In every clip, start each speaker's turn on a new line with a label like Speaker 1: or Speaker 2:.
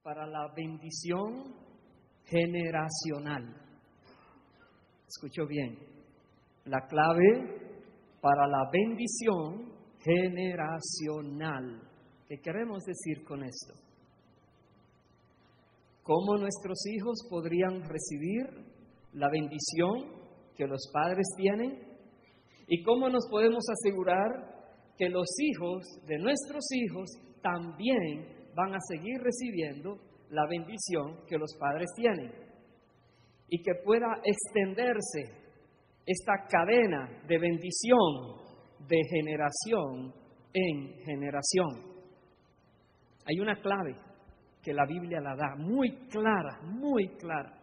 Speaker 1: para la bendición generacional. Escuchó bien, la clave para la bendición generacional. ¿Qué queremos decir con esto? ¿Cómo nuestros hijos podrían recibir la bendición que los padres tienen? ¿Y cómo nos podemos asegurar que los hijos de nuestros hijos también van a seguir recibiendo la bendición que los padres tienen? Y que pueda extenderse esta cadena de bendición de generación en generación. Hay una clave que la Biblia la da, muy clara, muy clara.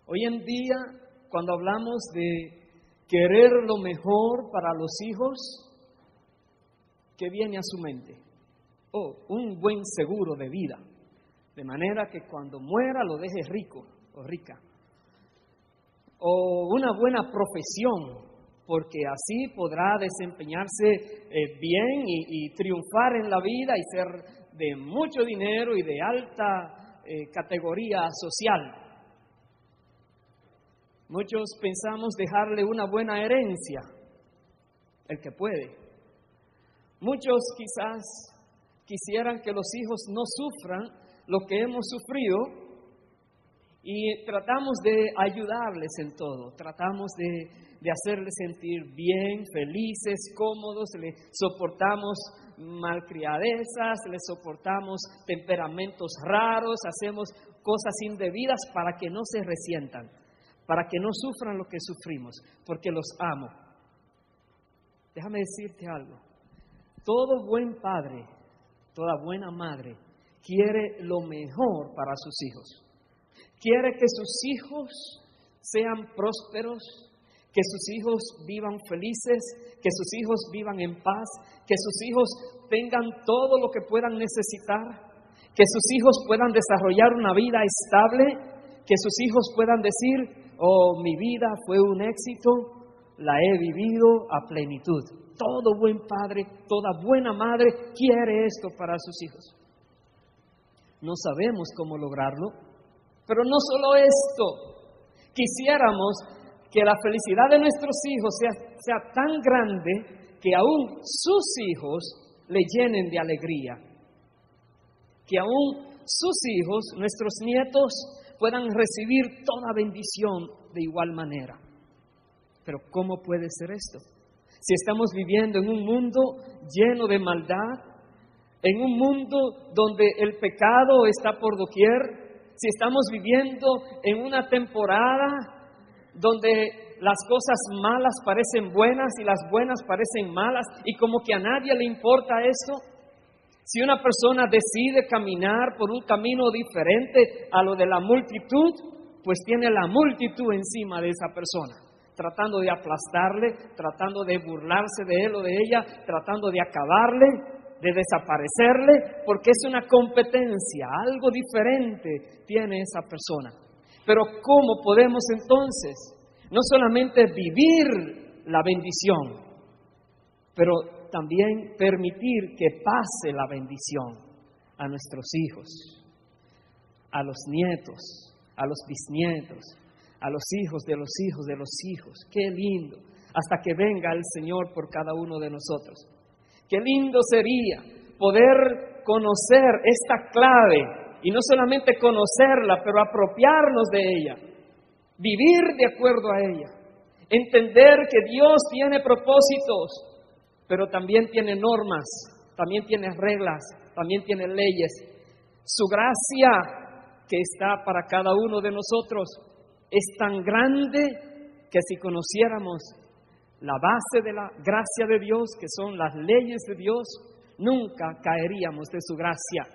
Speaker 1: Hoy en día, cuando hablamos de querer lo mejor para los hijos, ¿qué viene a su mente? Un buen seguro de vida, de manera que cuando muera lo deje rico o rica. O una buena profesión, porque así podrá desempeñarse bien y triunfar en la vida y ser de mucho dinero y de alta categoría social. Muchos pensamos dejarle una buena herencia, el que puede. Muchos quizás quisieran que los hijos no sufran lo que hemos sufrido y tratamos de ayudarles en todo, tratamos de hacerles sentir bien, felices, cómodos, les soportamos malcriadezas, les soportamos temperamentos raros, hacemos cosas indebidas para que no se resientan, para que no sufran lo que sufrimos, porque los amo. Déjame decirte algo, todo buen padre, toda buena madre quiere lo mejor para sus hijos. Quiere que sus hijos sean prósperos, que sus hijos vivan felices, que sus hijos vivan en paz, que sus hijos tengan todo lo que puedan necesitar, que sus hijos puedan desarrollar una vida estable, que sus hijos puedan decir, oh, mi vida fue un éxito, la he vivido a plenitud. Todo buen padre, toda buena madre quiere esto para sus hijos. No sabemos cómo lograrlo, pero no solo esto, quisiéramos que la felicidad de nuestros hijos sea tan grande que aún sus hijos le llenen de alegría, que aún sus hijos, nuestros nietos, puedan recibir toda bendición de igual manera. Pero ¿cómo puede ser esto? Si estamos viviendo en un mundo lleno de maldad, en un mundo donde el pecado está por doquier, si estamos viviendo en una temporada donde las cosas malas parecen buenas y las buenas parecen malas y como que a nadie le importa eso, si una persona decide caminar por un camino diferente a lo de la multitud, pues tiene la multitud encima de esa persona, tratando de aplastarle, tratando de burlarse de él o de ella, tratando de acabarle, de desaparecerle, porque es una competencia, algo diferente tiene esa persona. Pero ¿cómo podemos entonces no solamente vivir la bendición, pero también permitir que pase la bendición a nuestros hijos, a los nietos, a los bisnietos, a los hijos de los hijos de los hijos? Qué lindo, hasta que venga el Señor por cada uno de nosotros. Qué lindo sería poder conocer esta clave y no solamente conocerla, pero apropiarnos de ella, vivir de acuerdo a ella, entender que Dios tiene propósitos, pero también tiene normas, también tiene reglas, también tiene leyes. Su gracia que está para cada uno de nosotros es tan grande que si conociéramos la base de la gracia de Dios, que son las leyes de Dios, nunca caeríamos de su gracia,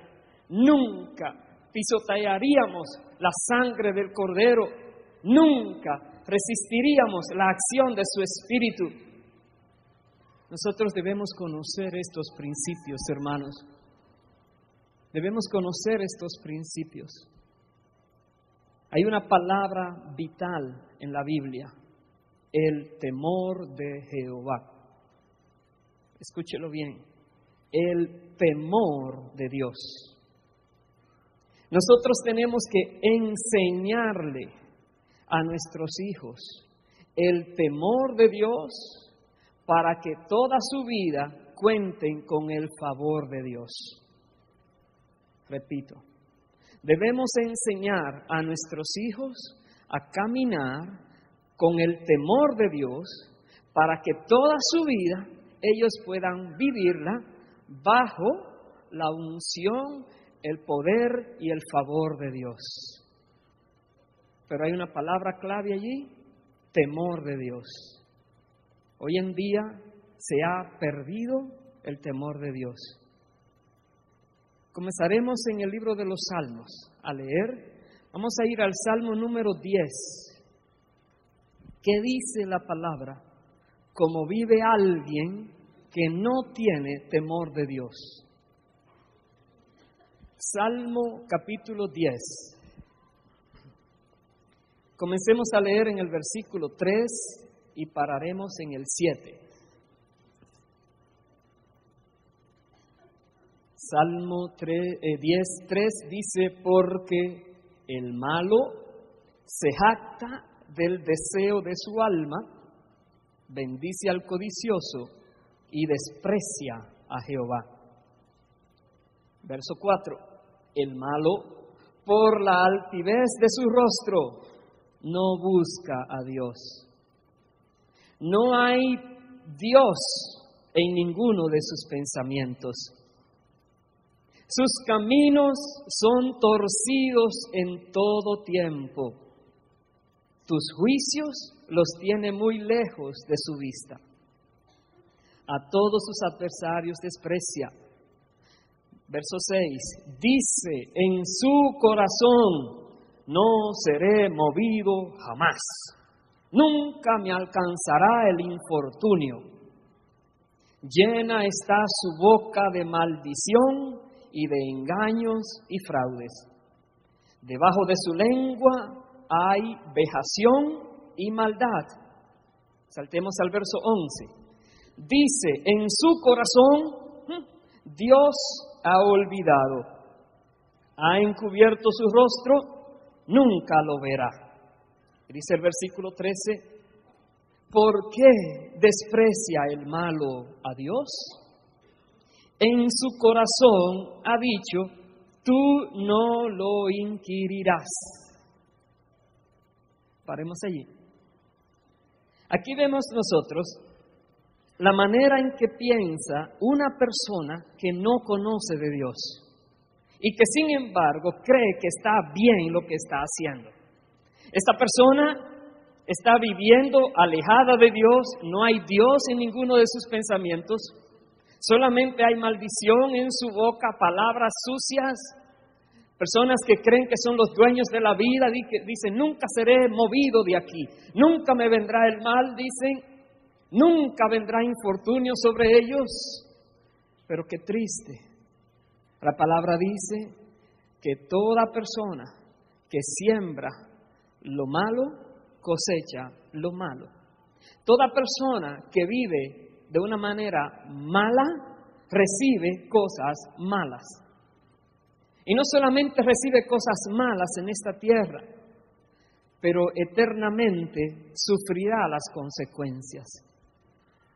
Speaker 1: nunca pisotearíamos la sangre del Cordero, nunca resistiríamos la acción de su Espíritu. Nosotros debemos conocer estos principios, hermanos. Debemos conocer estos principios. Hay una palabra vital en la Biblia: el temor de Jehová. Escúchelo bien, el temor de Dios. Nosotros tenemos que enseñarle a nuestros hijos el temor de Dios para que toda su vida cuenten con el favor de Dios. Repito, debemos enseñar a nuestros hijos a caminar con el temor de Dios para que toda su vida ellos puedan vivirla bajo la unción, el poder y el favor de Dios. Pero hay una palabra clave allí: temor de Dios. Hoy en día se ha perdido el temor de Dios. Comenzaremos en el libro de los Salmos a leer. Vamos a ir al Salmo número 10. ¿Qué dice la palabra? Cómo vive alguien que no tiene temor de Dios. Salmo capítulo 10. Comencemos a leer en el versículo 3 y pararemos en el 7. Salmo 10:3 dice: porque el malo se jacta del deseo de su alma, bendice al codicioso y desprecia a Jehová. Verso 4. El malo, por la altivez de su rostro, no busca a Dios. No hay Dios en ninguno de sus pensamientos. Sus caminos son torcidos en todo tiempo. Tus juicios los tiene muy lejos de su vista. A todos sus adversarios desprecia. Verso 6. Dice en su corazón: no seré movido jamás. Nunca me alcanzará el infortunio. Llena está su boca de maldición y de engaños y fraudes. Debajo de su lengua hay vejación y maldad. Saltemos al verso 11. Dice en su corazón: Dios ha olvidado. Ha encubierto su rostro, nunca lo verá. Dice el versículo 13: ¿por qué desprecia el malo a Dios? En su corazón ha dicho: tú no lo inquirirás. Paremos allí. Aquí vemos nosotros la manera en que piensa una persona que no conoce de Dios y que sin embargo cree que está bien lo que está haciendo. Esta persona está viviendo alejada de Dios, no hay Dios en ninguno de sus pensamientos, solamente hay maldición en su boca, palabras sucias. Personas que creen que son los dueños de la vida, dicen: nunca seré movido de aquí, nunca me vendrá el mal, dicen, nunca vendrá infortunio sobre ellos. Pero qué triste. La palabra dice que toda persona que siembra lo malo, cosecha lo malo. Toda persona que vive de una manera mala, recibe cosas malas. Y no solamente recibe cosas malas en esta tierra, pero eternamente sufrirá las consecuencias.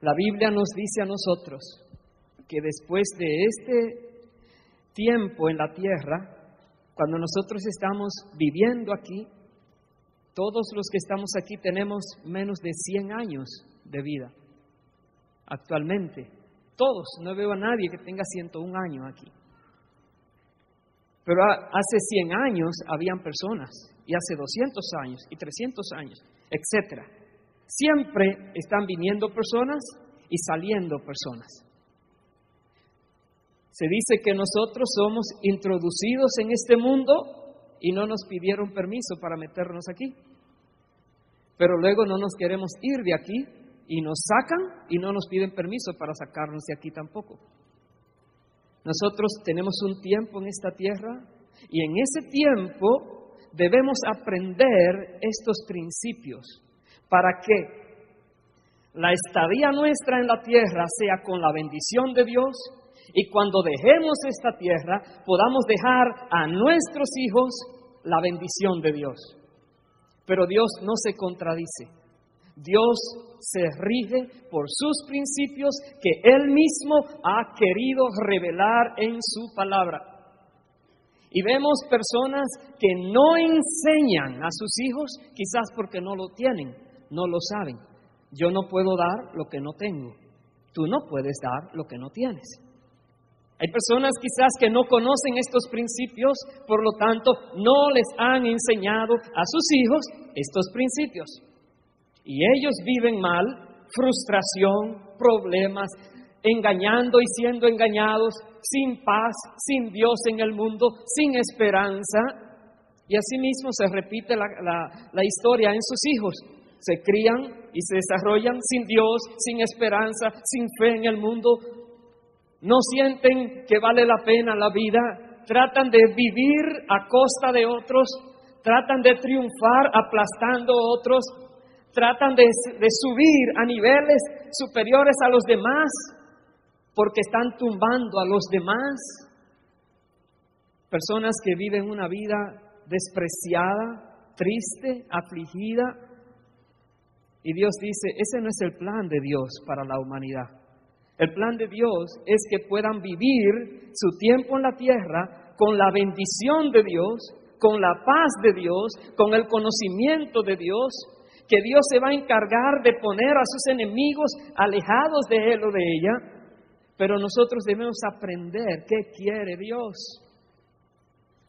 Speaker 1: La Biblia nos dice a nosotros que después de este tiempo en la tierra, cuando nosotros estamos viviendo aquí, todos los que estamos aquí tenemos menos de 100 años de vida. Actualmente, todos, no veo a nadie que tenga 101 años aquí. Pero hace 100 años habían personas, y hace 200 años, y 300 años, etc. Siempre están viniendo personas y saliendo personas. Se dice que nosotros somos introducidos en este mundo y no nos pidieron permiso para meternos aquí. Pero luego no nos queremos ir de aquí y nos sacan y no nos piden permiso para sacarnos de aquí tampoco. Nosotros tenemos un tiempo en esta tierra y en ese tiempo debemos aprender estos principios para que la estadía nuestra en la tierra sea con la bendición de Dios Y cuando dejemos esta tierra, podamos dejar a nuestros hijos la bendición de Dios. Pero Dios no se contradice. Dios se rige por sus principios que Él mismo ha querido revelar en su palabra. Y vemos personas que no enseñan a sus hijos, quizás porque no lo tienen, no lo saben. Yo no puedo dar lo que no tengo. Tú no puedes dar lo que no tienes. Hay personas quizás que no conocen estos principios, por lo tanto, no les han enseñado a sus hijos estos principios. Y ellos viven mal, frustración, problemas, engañando y siendo engañados, sin paz, sin Dios en el mundo, sin esperanza. Y asimismo se repite la historia en sus hijos. Se crían y se desarrollan sin Dios, sin esperanza, sin fe en el mundo. No sienten que vale la pena la vida. Tratan de vivir a costa de otros. Tratan de triunfar aplastando a otros. Tratan de subir a niveles superiores a los demás porque están tumbando a los demás. Personas que viven una vida despreciada, triste, afligida. Y Dios dice, ese no es el plan de Dios para la humanidad. El plan de Dios es que puedan vivir su tiempo en la tierra con la bendición de Dios, con la paz de Dios, con el conocimiento de Dios, que Dios se va a encargar de poner a sus enemigos alejados de él o de ella, pero nosotros debemos aprender qué quiere Dios.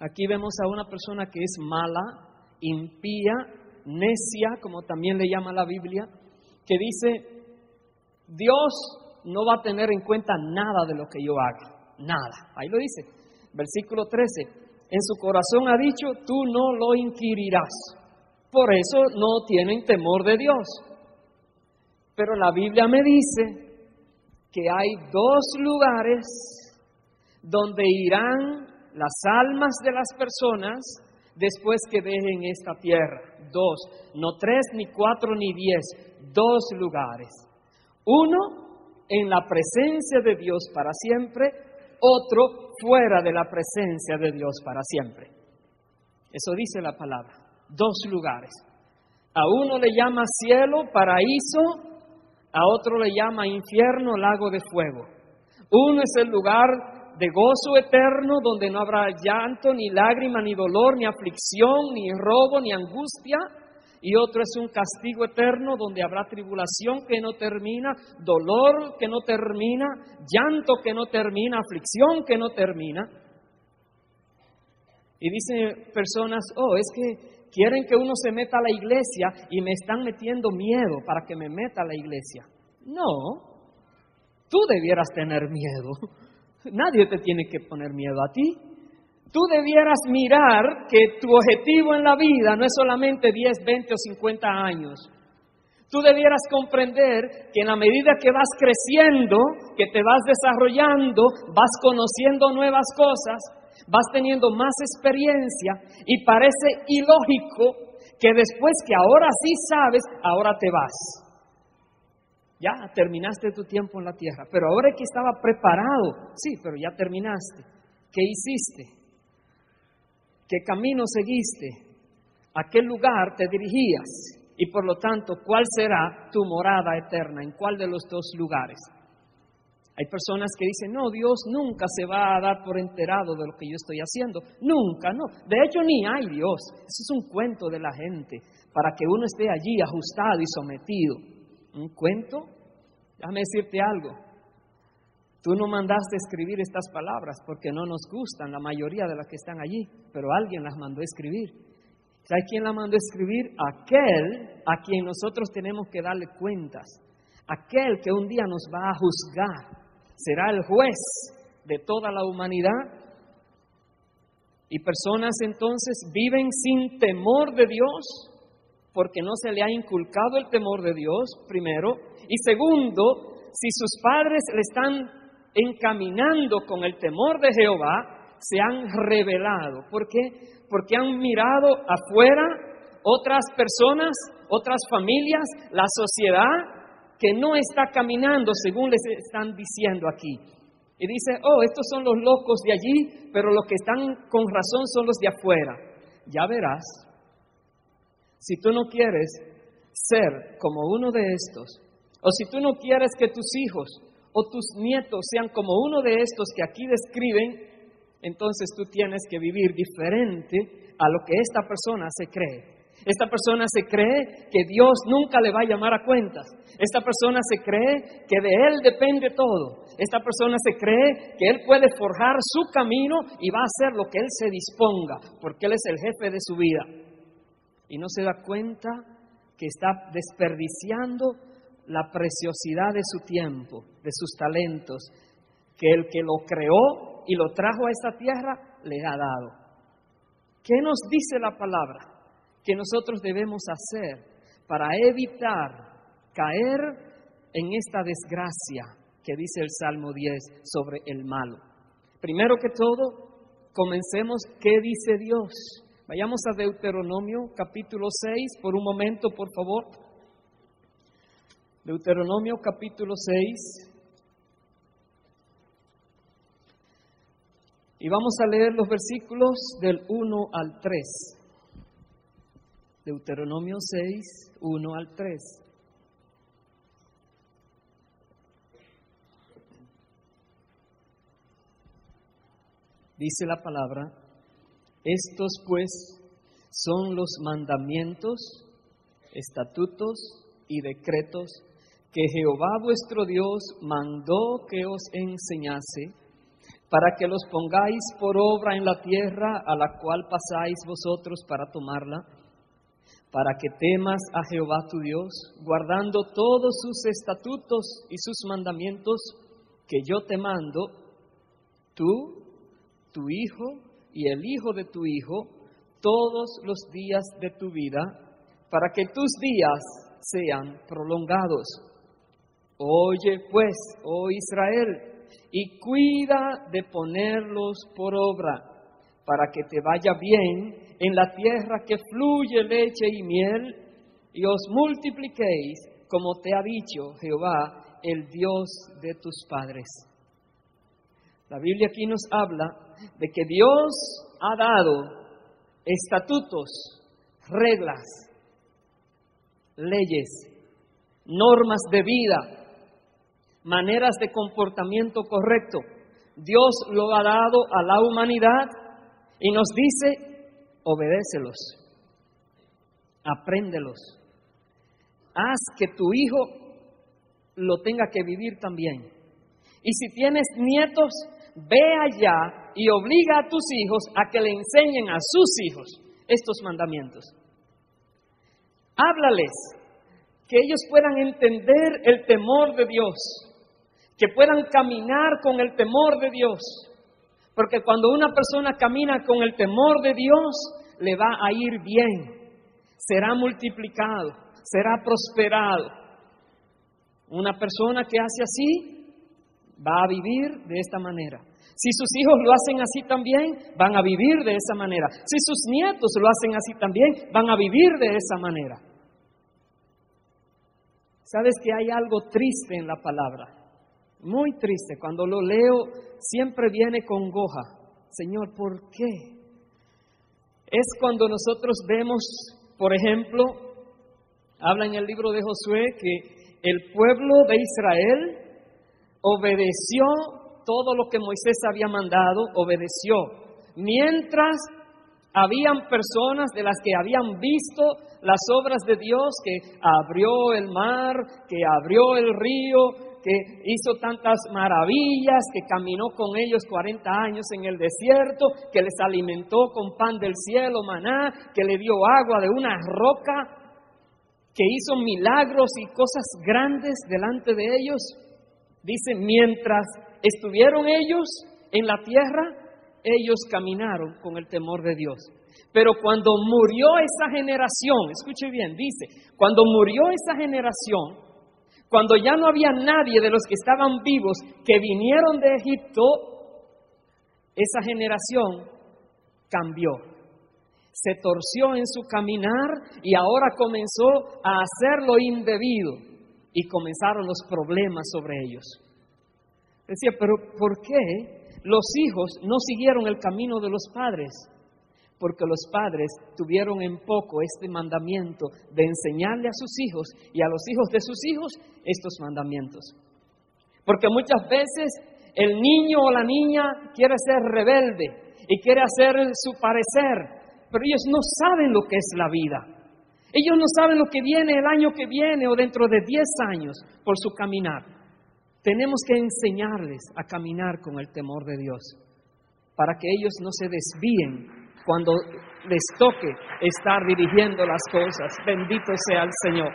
Speaker 1: Aquí vemos a una persona que es mala, impía, necia, como también le llama la Biblia, que dice, Dios no va a tener en cuenta nada de lo que yo haga, nada. Ahí lo dice, versículo 13, en su corazón ha dicho, tú no lo inquirirás. Por eso no tienen temor de Dios. Pero la Biblia me dice que hay dos lugares donde irán las almas de las personas después que dejen esta tierra. Dos, no 3, ni 4, ni 10, 2 lugares. Uno, en la presencia de Dios para siempre, otro fuera de la presencia de Dios para siempre. Eso dice la palabra. 2 lugares. A uno le llama cielo, paraíso, a otro le llama infierno, lago de fuego. Uno es el lugar de gozo eterno, donde no habrá llanto, ni lágrima, ni dolor, ni aflicción, ni robo, ni angustia. Y otro es un castigo eterno, donde habrá tribulación que no termina, dolor que no termina, llanto que no termina, aflicción que no termina. Y dicen personas, es que quieren que uno se meta a la iglesia y me están metiendo miedo para que me meta a la iglesia. No, tú debieras tener miedo. Nadie te tiene que poner miedo a ti. Tú debieras mirar que tu objetivo en la vida no es solamente 10, 20 o 50 años. Tú debieras comprender que en la medida que vas creciendo, que te vas desarrollando, vas conociendo nuevas cosas, vas teniendo más experiencia y parece ilógico que después que ahora sí sabes, ahora te vas. Ya terminaste tu tiempo en la tierra, pero ahora que estaba preparado, sí, pero ya terminaste. ¿Qué hiciste? ¿Qué camino seguiste? ¿A qué lugar te dirigías? Y por lo tanto, ¿cuál será tu morada eterna? ¿En cuál de los 2 lugares? Hay personas que dicen, no, Dios nunca se va a dar por enterado de lo que yo estoy haciendo. Nunca, no. De hecho, ni hay Dios. Eso es un cuento de la gente, para que uno esté allí ajustado y sometido. ¿Un cuento? Déjame decirte algo. Tú no mandaste escribir estas palabras porque no nos gustan la mayoría de las que están allí, pero alguien las mandó a escribir. ¿Sabes quién la mandó a escribir? Aquel a quien nosotros tenemos que darle cuentas. Aquel que un día nos va a juzgar. Será el juez de toda la humanidad. Y personas entonces viven sin temor de Dios, porque no se le ha inculcado el temor de Dios, primero. Y segundo, si sus padres le están encaminando con el temor de Jehová, se han rebelado. ¿Por qué? Porque han mirado afuera otras personas, otras familias, la sociedad, que no está caminando según les están diciendo aquí. Y dice, oh, estos son los locos de allí, pero los que están con razón son los de afuera. Ya verás, si tú no quieres ser como uno de estos, o si tú no quieres que tus hijos o tus nietos sean como uno de estos que aquí describen, entonces tú tienes que vivir diferente a lo que esta persona se cree. Esta persona se cree que Dios nunca le va a llamar a cuentas. Esta persona se cree que de Él depende todo. Esta persona se cree que Él puede forjar su camino y va a hacer lo que Él se disponga, porque Él es el jefe de su vida. Y no se da cuenta que está desperdiciando la preciosidad de su tiempo, de sus talentos, que el que lo creó y lo trajo a esta tierra le ha dado. ¿Qué nos dice la palabra que nosotros debemos hacer para evitar caer en esta desgracia que dice el Salmo 10 sobre el malo? Primero que todo, comencemos, ¿qué dice Dios? Vayamos a Deuteronomio capítulo 6 por un momento, por favor. Deuteronomio capítulo 6. Y vamos a leer los versículos del 1 al 3. Deuteronomio 6, 1 al 3. Dice la palabra, estos pues son los mandamientos, estatutos y decretos que Jehová vuestro Dios mandó que os enseñase, para que los pongáis por obra en la tierra a la cual pasáis vosotros para tomarla, para que temas a Jehová tu Dios, guardando todos sus estatutos y sus mandamientos que yo te mando, tú, tu hijo y el hijo de tu hijo, todos los días de tu vida, para que tus días sean prolongados. Oye pues, oh Israel, y cuida de ponerlos por obra, para que te vaya bien en la tierra que fluye leche y miel, y os multipliquéis, como te ha dicho Jehová, el Dios de tus padres. La Biblia aquí nos habla de que Dios ha dado estatutos, reglas, leyes, normas de vida, maneras de comportamiento correcto. Dios lo ha dado a la humanidad y nos dice, obedécelos, apréndelos, haz que tu hijo lo tenga que vivir también. Y si tienes nietos, ve allá y obliga a tus hijos a que le enseñen a sus hijos estos mandamientos. Háblales, que ellos puedan entender el temor de Dios, que puedan caminar con el temor de Dios. Porque cuando una persona camina con el temor de Dios, le va a ir bien, será multiplicado, será prosperado. Una persona que hace así, va a vivir de esta manera. Si sus hijos lo hacen así también, van a vivir de esa manera. Si sus nietos lo hacen así también, van a vivir de esa manera. ¿Sabes que hay algo triste en la palabra? Muy triste. Cuando lo leo, siempre viene congoja. Señor, ¿por qué? Es cuando nosotros vemos, por ejemplo, habla en el libro de Josué que el pueblo de Israel obedeció todo lo que Moisés había mandado, obedeció. Mientras habían personas de las que habían visto las obras de Dios, que abrió el mar, que abrió el río, que hizo tantas maravillas, que caminó con ellos 40 años en el desierto, que les alimentó con pan del cielo, maná, que le dio agua de una roca, que hizo milagros y cosas grandes delante de ellos. Dice, mientras estuvieron ellos en la tierra, ellos caminaron con el temor de Dios. Pero cuando murió esa generación, escuche bien, dice, cuando murió esa generación, cuando ya no había nadie de los que estaban vivos que vinieron de Egipto, esa generación cambió. Se torció en su caminar y ahora comenzó a hacer lo indebido y comenzaron los problemas sobre ellos. Decía, pero ¿por qué los hijos no siguieron el camino de los padres? Porque los padres tuvieron en poco este mandamiento de enseñarle a sus hijos y a los hijos de sus hijos estos mandamientos. Porque muchas veces el niño o la niña quiere ser rebelde y quiere hacer su parecer, pero ellos no saben lo que es la vida. Ellos no saben lo que viene el año que viene o dentro de 10 años por su caminar. Tenemos que enseñarles a caminar con el temor de Dios para que ellos no se desvíen cuando les toque estar dirigiendo las cosas. Bendito sea el Señor.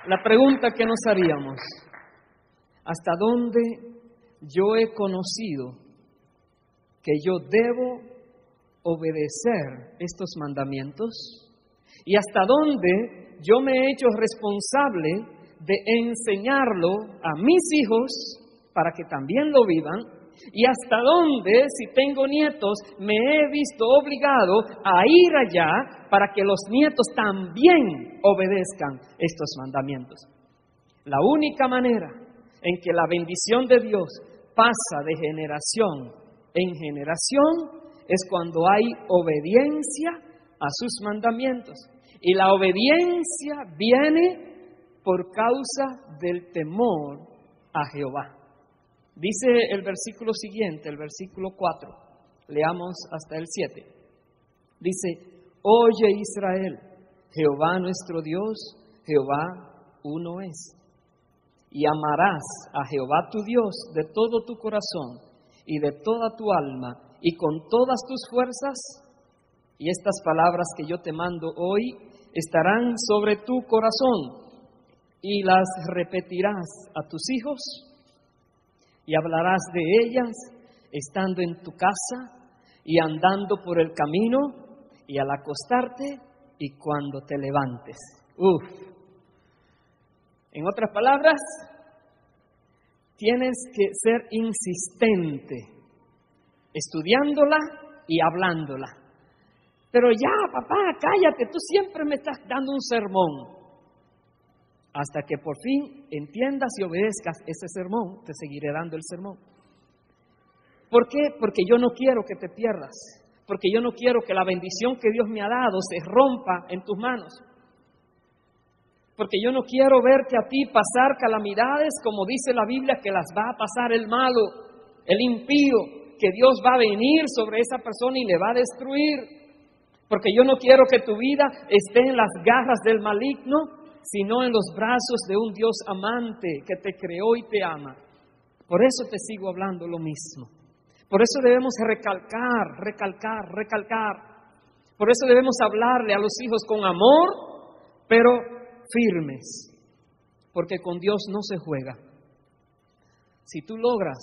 Speaker 1: La pregunta que nos haríamos: ¿hasta dónde yo he conocido que yo debo obedecer estos mandamientos? ¿Y hasta dónde yo me he hecho responsable de enseñarlo a mis hijos para que también lo vivan? ¿Y hasta dónde, si tengo nietos, me he visto obligado a ir allá para que los nietos también obedezcan estos mandamientos? La única manera en que la bendición de Dios pasa de generación en generación es cuando hay obediencia a sus mandamientos. Y la obediencia viene por causa del temor a Jehová. Dice el versículo siguiente, el versículo 4, leamos hasta el 7. Dice: Oye Israel, Jehová nuestro Dios, Jehová uno es. Y amarás a Jehová tu Dios de todo tu corazón y de toda tu alma y con todas tus fuerzas. Y estas palabras que yo te mando hoy estarán sobre tu corazón y las repetirás a tus hijos y hablarás de ellas estando en tu casa y andando por el camino y al acostarte y cuando te levantes. En otras palabras, tienes que ser insistente, estudiándola y hablándola. Pero ya, papá, cállate, tú siempre me estás dando un sermón. Hasta que por fin entiendas y obedezcas ese sermón, te seguiré dando el sermón. ¿Por qué? Porque yo no quiero que te pierdas. Porque yo no quiero que la bendición que Dios me ha dado se rompa en tus manos. Porque yo no quiero verte a ti pasar calamidades, como dice la Biblia, que las va a pasar el malo, el impío, que Dios va a venir sobre esa persona y le va a destruir. Porque yo no quiero que tu vida esté en las garras del maligno, sino en los brazos de un Dios amante que te creó y te ama. Por eso te sigo hablando lo mismo. Por eso debemos recalcar. Por eso debemos hablarle a los hijos con amor, pero firmes. Porque con Dios no se juega. Si tú logras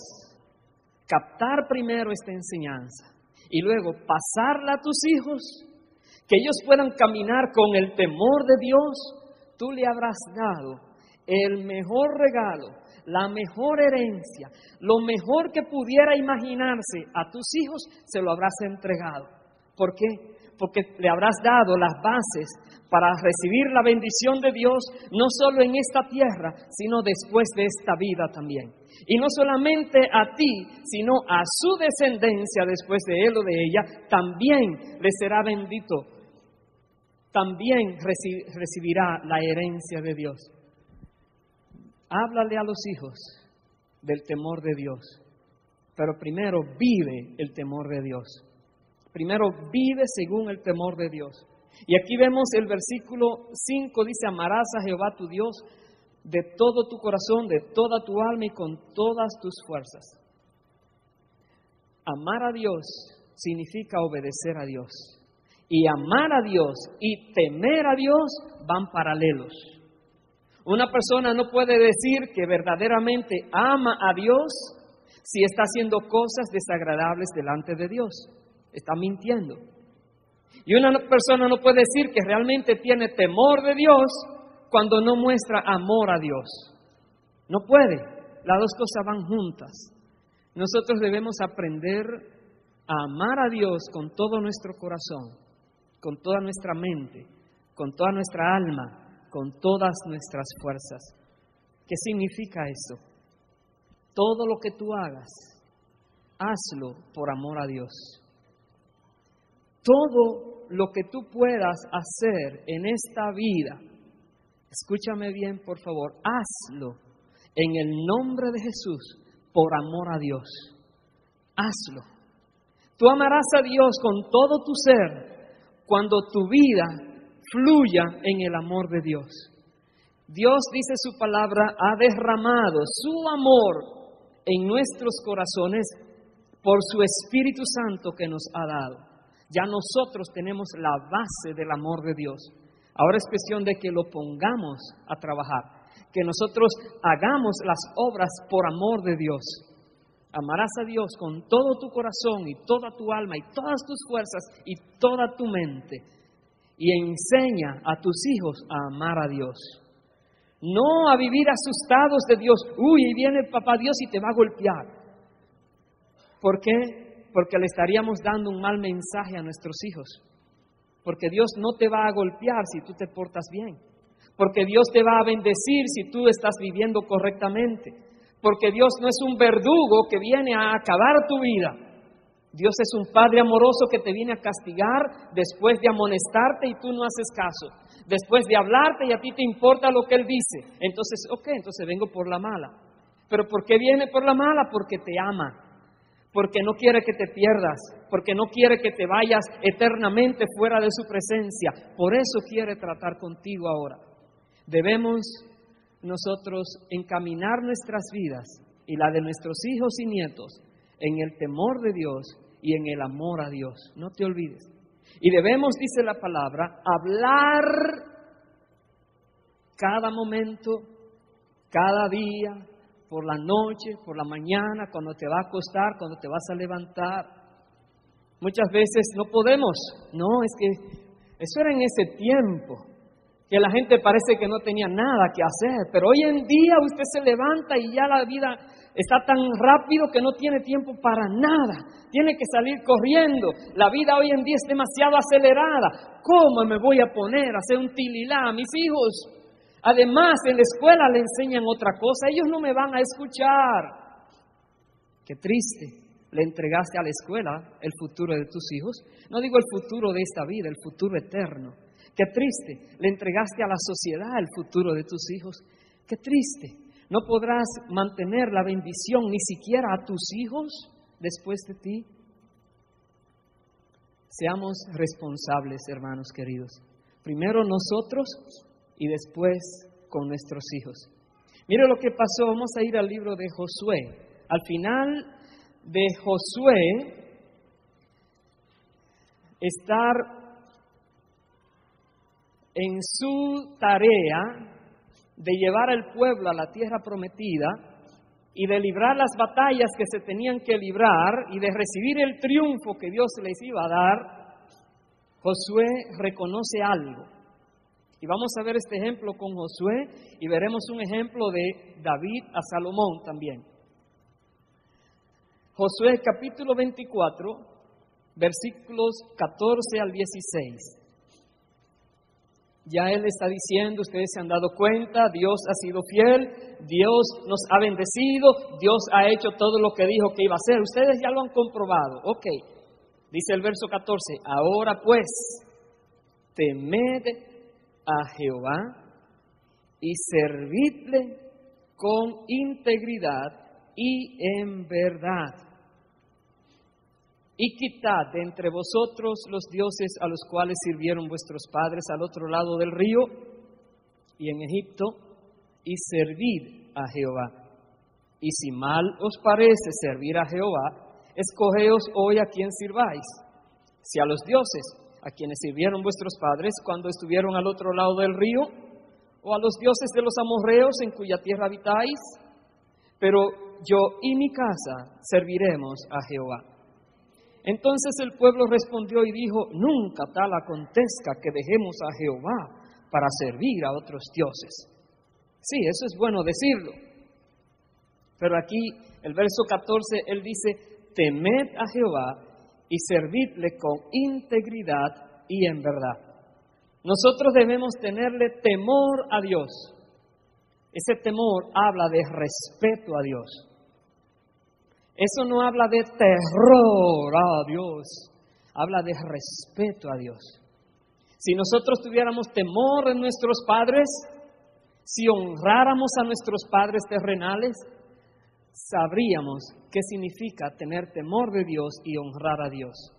Speaker 1: captar primero esta enseñanza y luego pasarla a tus hijos, que ellos puedan caminar con el temor de Dios, tú le habrás dado el mejor regalo, la mejor herencia, lo mejor que pudiera imaginarse a tus hijos, se lo habrás entregado. ¿Por qué? Porque le habrás dado las bases para recibir la bendición de Dios, no solo en esta tierra, sino después de esta vida también. Y no solamente a ti, sino a su descendencia después de él o de ella, también le será bendito. También recibirá la herencia de Dios. Háblale a los hijos del temor de Dios, pero primero vive el temor de Dios. Primero vive según el temor de Dios. Y aquí vemos el versículo 5, dice: amarás a Jehová tu Dios de todo tu corazón, de toda tu alma y con todas tus fuerzas. Amar a Dios significa obedecer a Dios. Y amar a Dios y temer a Dios van paralelos. Una persona no puede decir que verdaderamente ama a Dios si está haciendo cosas desagradables delante de Dios. Está mintiendo. Y una persona no puede decir que realmente tiene temor de Dios cuando no muestra amor a Dios. No puede. Las dos cosas van juntas. Nosotros debemos aprender a amar a Dios con todo nuestro corazón, con toda nuestra mente, con toda nuestra alma, con todas nuestras fuerzas. ¿Qué significa eso? todo lo que tú hagas, hazlo por amor a Dios. Todo lo que tú puedas hacer en esta vida, escúchame bien por favor, hazlo en el nombre de Jesús por amor a Dios. Hazlo. Tú amarás a Dios con todo tu ser cuando tu vida fluya en el amor de Dios. Dios, dice su palabra, ha derramado su amor en nuestros corazones por su Espíritu Santo que nos ha dado. Ya nosotros tenemos la base del amor de Dios. Ahora es cuestión de que lo pongamos a trabajar, que nosotros hagamos las obras por amor de Dios. Amarás a Dios con todo tu corazón y toda tu alma y todas tus fuerzas y toda tu mente. Y enseña a tus hijos a amar a Dios. No a vivir asustados de Dios. Uy, y viene papá Dios y te va a golpear. ¿Por qué? Porque le estaríamos dando un mal mensaje a nuestros hijos. Porque Dios no te va a golpear si tú te portas bien. Porque Dios te va a bendecir si tú estás viviendo correctamente. Porque Dios no es un verdugo que viene a acabar tu vida. Dios es un Padre amoroso que te viene a castigar después de amonestarte y tú no haces caso. Después de hablarte y a ti te importa lo que Él dice. Entonces, entonces vengo por la mala. ¿Pero por qué viene por la mala? Porque te ama. Porque no quiere que te pierdas. Porque no quiere que te vayas eternamente fuera de su presencia. Por eso quiere tratar contigo ahora. Debemos nosotros encaminar nuestras vidas y la de nuestros hijos y nietos en el temor de Dios y en el amor a Dios. No te olvides. Y debemos, dice la palabra, hablar cada momento, cada día, por la noche, por la mañana, cuando te va a acostar, cuando te vas a levantar. Muchas veces no podemos. No, es que eso era en ese tiempo, que la gente parece que no tenía nada que hacer. Pero hoy en día usted se levanta y ya la vida está tan rápido que no tiene tiempo para nada. Tiene que salir corriendo. La vida hoy en día es demasiado acelerada. ¿Cómo me voy a poner a hacer un tililá a mis hijos? Además, en la escuela le enseñan otra cosa. Ellos no me van a escuchar. Qué triste. Le entregaste a la escuela el futuro de tus hijos. No digo el futuro de esta vida, el futuro eterno. Qué triste. Le entregaste a la sociedad el futuro de tus hijos. Qué triste. No podrás mantener la bendición ni siquiera a tus hijos después de ti. Seamos responsables, hermanos queridos. Primero nosotros y después con nuestros hijos. Mire lo que pasó. Vamos a ir al libro de Josué. Al final de Josué, estar en su tarea de llevar al pueblo a la tierra prometida y de librar las batallas que se tenían que librar y de recibir el triunfo que Dios les iba a dar, Josué reconoce algo. Y vamos a ver este ejemplo con Josué y veremos un ejemplo de David a Salomón también. Josué capítulo 24, versículos 14 al 16. Ya Él está diciendo, ustedes se han dado cuenta, Dios ha sido fiel, Dios nos ha bendecido, Dios ha hecho todo lo que dijo que iba a hacer. Ustedes ya lo han comprobado. Ok, dice el verso 14, ahora pues, temed a Jehová y servidle con integridad y en verdad. Y quitad de entre vosotros los dioses a los cuales sirvieron vuestros padres al otro lado del río y en Egipto, y servid a Jehová. Y si mal os parece servir a Jehová, escogeos hoy a quien sirváis, si a los dioses a quienes sirvieron vuestros padres cuando estuvieron al otro lado del río, o a los dioses de los amorreos en cuya tierra habitáis, pero yo y mi casa serviremos a Jehová. Entonces el pueblo respondió y dijo, nunca tal acontezca que dejemos a Jehová para servir a otros dioses. Sí, eso es bueno decirlo. Pero aquí, el verso 14, él dice, temed a Jehová y servidle con integridad y en verdad. Nosotros debemos tenerle temor a Dios. Ese temor habla de respeto a Dios. Eso no habla de terror a Dios, habla de respeto a Dios. Si nosotros tuviéramos temor de nuestros padres, si honráramos a nuestros padres terrenales, sabríamos qué significa tener temor de Dios y honrar a Dios.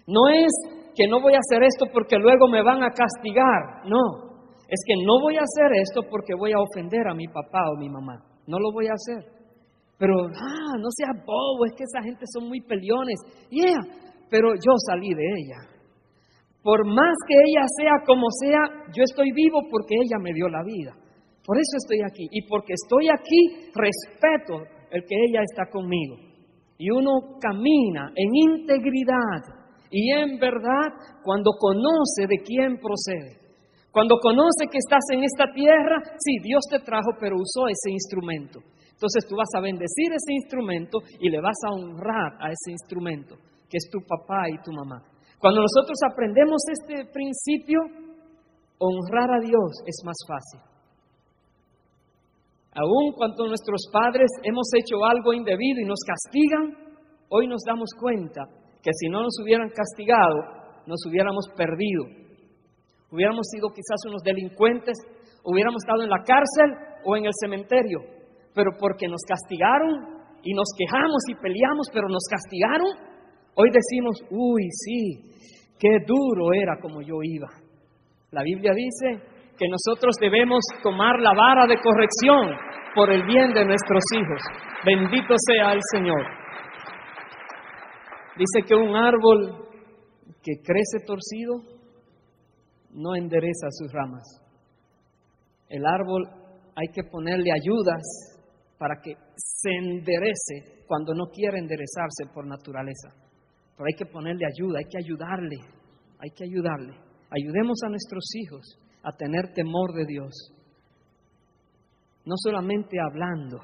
Speaker 1: No es que no voy a hacer esto porque luego me van a castigar, no. Es que no voy a hacer esto porque voy a ofender a mi papá o mi mamá. No lo voy a hacer. Pero, no seas bobo, es que esa gente son muy peleones. Pero yo salí de ella. Por más que ella sea como sea, yo estoy vivo porque ella me dio la vida. Por eso estoy aquí. Y porque estoy aquí, respeto el que ella está conmigo. Y uno camina en integridad y en verdad cuando conoce de quién procede. Cuando conoce que estás en esta tierra, sí, Dios te trajo, pero usó ese instrumento. Entonces tú vas a bendecir ese instrumento y le vas a honrar a ese instrumento, que es tu papá y tu mamá. Cuando nosotros aprendemos este principio, honrar a Dios es más fácil. Aun cuando nuestros padres hemos hecho algo indebido y nos castigan, hoy nos damos cuenta que si no nos hubieran castigado, nos hubiéramos perdido. Hubiéramos sido quizás unos delincuentes, hubiéramos estado en la cárcel o en el cementerio. Pero porque nos castigaron y nos quejamos y peleamos, pero nos castigaron, hoy decimos, sí, qué duro era como yo iba. La Biblia dice que nosotros debemos tomar la vara de corrección por el bien de nuestros hijos. Bendito sea el Señor. Dice que un árbol que crece torcido no endereza sus ramas. El árbol hay que ponerle ayudas para que se enderece cuando no quiere enderezarse por naturaleza. Pero hay que ponerle ayuda, hay que ayudarle. Ayudemos a nuestros hijos a tener temor de Dios. No solamente hablando,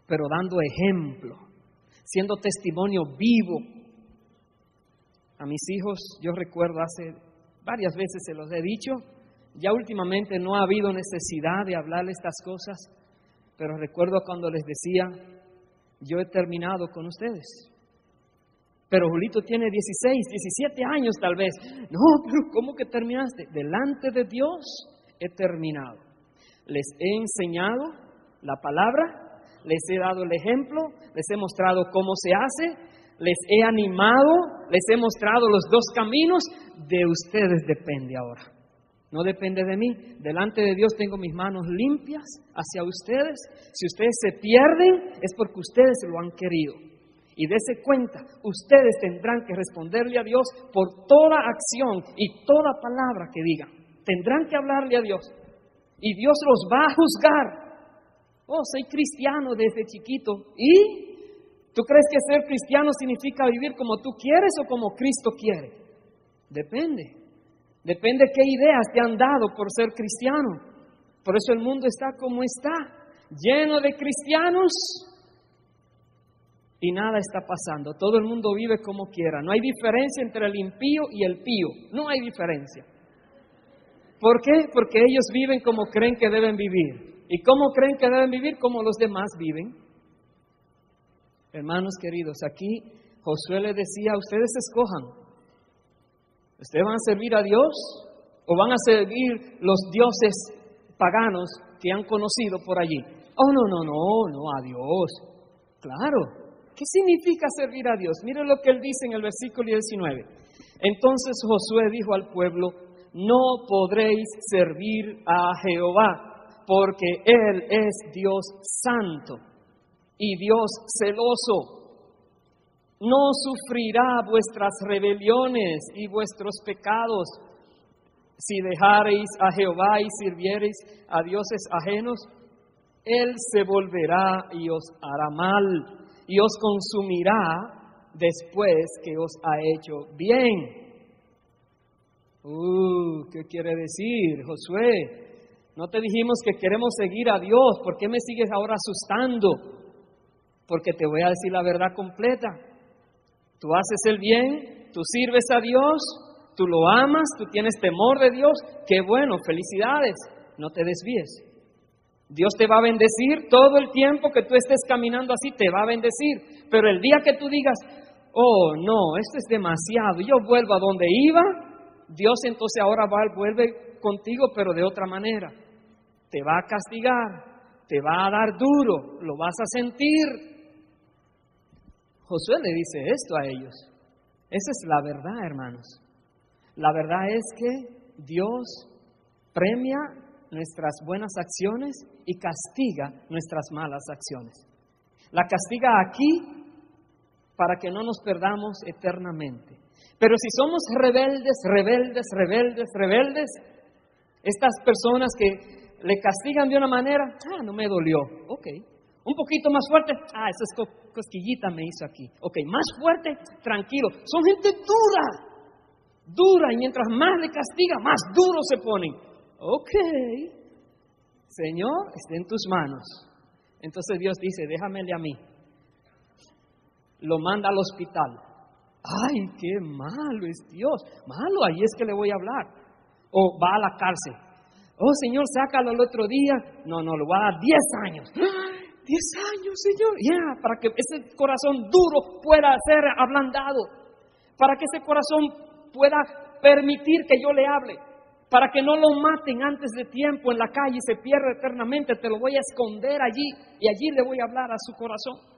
Speaker 1: pero dando ejemplo, siendo testimonio vivo. A mis hijos, yo recuerdo hace varias veces se los he dicho, ya últimamente no ha habido necesidad de hablarle estas cosas, pero recuerdo cuando les decía, yo he terminado con ustedes. Pero Julito tiene 16, 17 años tal vez. No, pero ¿cómo que terminaste? Delante de Dios he terminado. Les he enseñado la palabra, les he dado el ejemplo, les he mostrado cómo se hace, les he animado, les he mostrado los dos caminos. De ustedes depende ahora. No depende de mí. Delante de Dios tengo mis manos limpias hacia ustedes. Si ustedes se pierden, es porque ustedes lo han querido. Y dése cuenta, ustedes tendrán que responderle a Dios por toda acción y toda palabra que digan. Tendrán que hablarle a Dios. Y Dios los va a juzgar. Soy cristiano desde chiquito. ¿Y? ¿Tú crees que ser cristiano significa vivir como tú quieres o como Cristo quiere? Depende. Depende qué ideas te han dado por ser cristiano. Por eso el mundo está como está, lleno de cristianos y nada está pasando. Todo el mundo vive como quiera. No hay diferencia entre el impío y el pío. No hay diferencia. ¿Por qué? Porque ellos viven como creen que deben vivir. ¿Y cómo creen que deben vivir? Como los demás viven. Hermanos queridos, aquí Josué le decía, ustedes escojan. ¿Ustedes van a servir a Dios o van a servir los dioses paganos que han conocido por allí? No, a Dios. Claro. ¿Qué significa servir a Dios? Miren lo que él dice en el versículo 19. Entonces Josué dijo al pueblo, no podréis servir a Jehová, porque Él es Dios santo y Dios celoso. No sufrirá vuestras rebeliones y vuestros pecados. Si dejareis a Jehová y sirviereis a dioses ajenos, Él se volverá y os hará mal y os consumirá después que os ha hecho bien. ¿Qué quiere decir, Josué? No te dijimos que queremos seguir a Dios. ¿Por qué me sigues ahora asustando? Porque te voy a decir la verdad completa. Tú haces el bien, tú sirves a Dios, tú lo amas, tú tienes temor de Dios. ¡Qué bueno! ¡Felicidades! No te desvíes. Dios te va a bendecir todo el tiempo que tú estés caminando así, te va a bendecir. Pero el día que tú digas, oh no, esto es demasiado, yo vuelvo a donde iba, Dios entonces ahora vuelve contigo, pero de otra manera. Te va a castigar, te va a dar duro, lo vas a sentir. Josué le dice esto a ellos. Esa es la verdad, hermanos. La verdad es que Dios premia nuestras buenas acciones y castiga nuestras malas acciones. La castiga aquí para que no nos perdamos eternamente. Pero si somos rebeldes, estas personas que le castigan de una manera, no me dolió, ok. Un poquito más fuerte, esa cosquillita me hizo aquí. Ok, más fuerte, tranquilo. Son gente dura, y mientras más le castiga, más duro se ponen. Ok, Señor, está en tus manos. Entonces Dios dice, déjamele a mí. Lo manda al hospital. Ay, qué malo es Dios. Malo, ahí es que le voy a hablar. O va a la cárcel. Oh, Señor, sácalo el otro día. No, lo voy a dar 10 años. 10 años, Señor. Para que ese corazón duro pueda ser ablandado. Para que ese corazón pueda permitir que yo le hable. Para que no lo maten antes de tiempo en la calle y se pierda eternamente. Te lo voy a esconder allí y allí le voy a hablar a su corazón.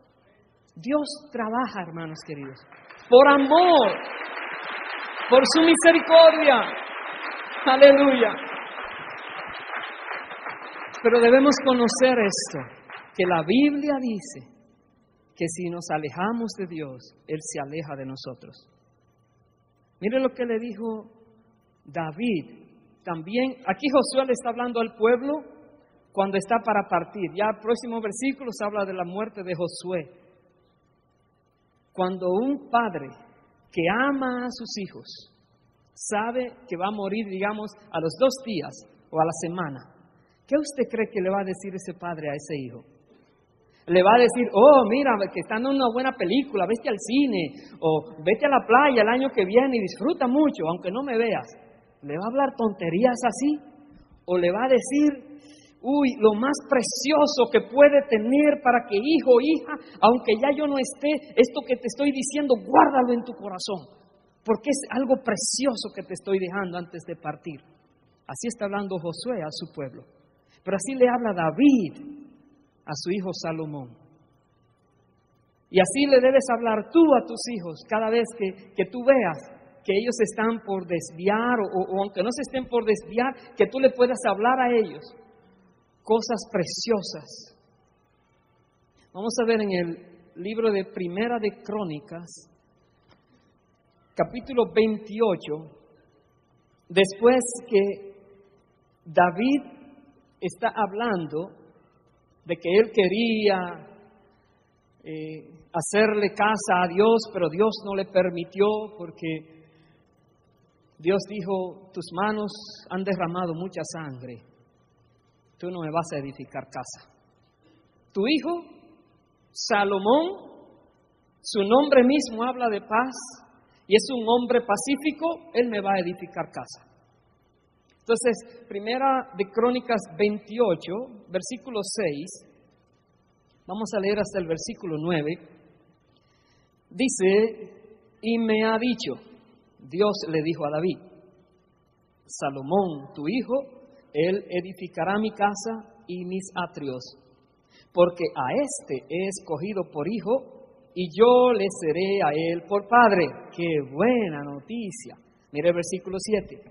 Speaker 1: Dios trabaja, hermanos queridos, por amor, por su misericordia. Aleluya. Pero debemos conocer esto, que la Biblia dice que si nos alejamos de Dios, Él se aleja de nosotros. Mire lo que le dijo David. También, aquí Josué le está hablando al pueblo cuando está para partir. Ya el próximo versículo se habla de la muerte de Josué. Cuando un padre que ama a sus hijos sabe que va a morir, digamos, a los 2 días o a la semana, ¿qué usted cree que le va a decir ese padre a ese hijo? Le va a decir, oh, mira, que está en una buena película, vete al cine, o vete a la playa el año que viene y disfruta mucho, aunque no me veas. ¿Le va a hablar tonterías así? ¿O le va a decir, uy, lo más precioso que puede tener para que hijo o hija, aunque ya yo no esté, esto que te estoy diciendo, guárdalo en tu corazón, porque es algo precioso que te estoy dejando antes de partir? Así está hablando Josué a su pueblo. Pero así le habla David a su hijo Salomón. Y así le debes hablar tú a tus hijos cada vez que tú veas que ellos están por desviar o aunque no se estén por desviar, que tú le puedas hablar a ellos cosas preciosas. Vamos a ver en el libro de Primera de Crónicas, capítulo 28, después que David está hablando de que él quería hacerle casa a Dios, pero Dios no le permitió porque Dios dijo, tus manos han derramado mucha sangre, tú no me vas a edificar casa. Tu hijo, Salomón, su nombre mismo habla de paz y es un hombre pacífico, él me va a edificar casa. Entonces, Primera de Crónicas 28, versículo 6, vamos a leer hasta el versículo 9, dice, y me ha dicho, Dios le dijo a David, Salomón, tu hijo, él edificará mi casa y mis atrios, porque a éste he escogido por hijo y yo le seré a él por padre. ¡Qué buena noticia! Mire el versículo 7.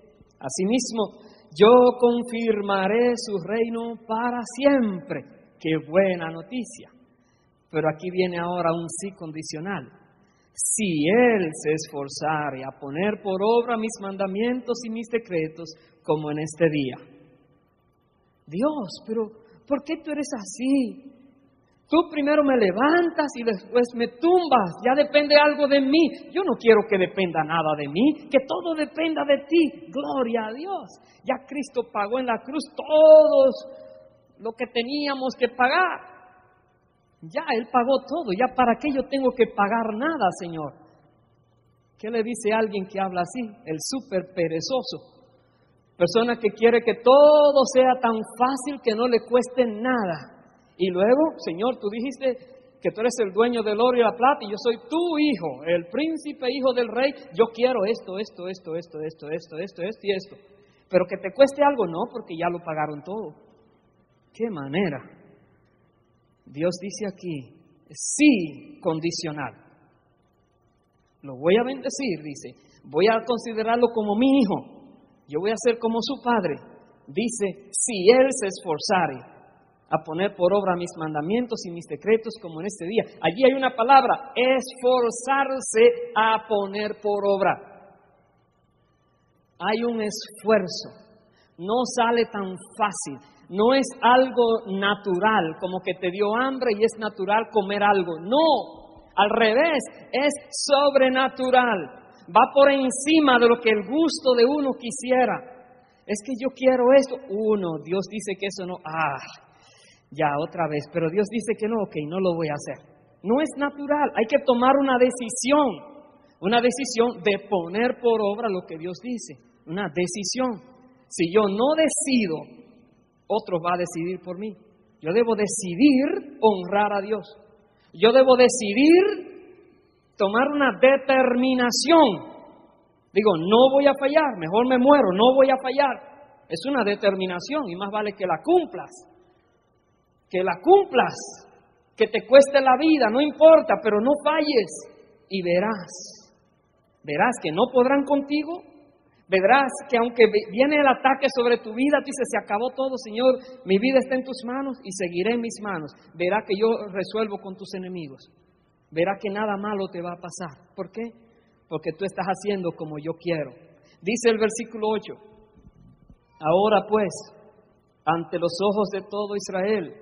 Speaker 1: Asimismo, yo confirmaré su reino para siempre. ¡Qué buena noticia! Pero aquí viene ahora un sí condicional. Si él se esforzare a poner por obra mis mandamientos y mis decretos, como en este día. Dios, pero ¿por qué tú eres así? Tú primero me levantas y después me tumbas. Ya depende algo de mí. Yo no quiero que dependa nada de mí, que todo dependa de ti. Gloria a Dios. Ya Cristo pagó en la cruz todo lo que teníamos que pagar. Ya Él pagó todo. Ya para qué yo tengo que pagar nada, Señor. ¿Qué le dice a alguien que habla así? El súper perezoso. Persona que quiere que todo sea tan fácil que no le cueste nada. Y luego, Señor, tú dijiste que tú eres el dueño del oro y la plata y yo soy tu hijo, el príncipe hijo del rey. Yo quiero esto y esto. Pero que te cueste algo, no, porque ya lo pagaron todo. ¿Qué manera? Dios dice aquí, sí, condicional. Lo voy a bendecir, dice. Voy a considerarlo como mi hijo. Yo voy a ser como su padre. Dice, si él se esforzare a poner por obra mis mandamientos y mis decretos como en este día. Allí hay una palabra, esforzarse a poner por obra. Hay un esfuerzo. No sale tan fácil. No es algo natural, como que te dio hambre y es natural comer algo. No, al revés, es sobrenatural. Va por encima de lo que el gusto de uno quisiera. Es que yo quiero esto. Dios dice que eso no. Ya otra vez. Pero Dios dice que no, ok, no lo voy a hacer. No es natural. Hay que tomar una decisión. Una decisión de poner por obra lo que Dios dice. Una decisión. Si yo no decido, otro va a decidir por mí. Yo debo decidir honrar a Dios. Yo debo decidir tomar una determinación. Digo, no voy a fallar, mejor me muero, no voy a fallar. Es una determinación y más vale que la cumplas. Que la cumplas, que te cueste la vida, no importa, pero no falles. Y verás que no podrán contigo. Verás que aunque viene el ataque sobre tu vida, tú dices, se acabó todo, Señor, mi vida está en tus manos y seguiré en mis manos. Verá que yo resuelvo con tus enemigos. Verá que nada malo te va a pasar. ¿Por qué? Porque tú estás haciendo como yo quiero. Dice el versículo 8, ahora pues, ante los ojos de todo Israel,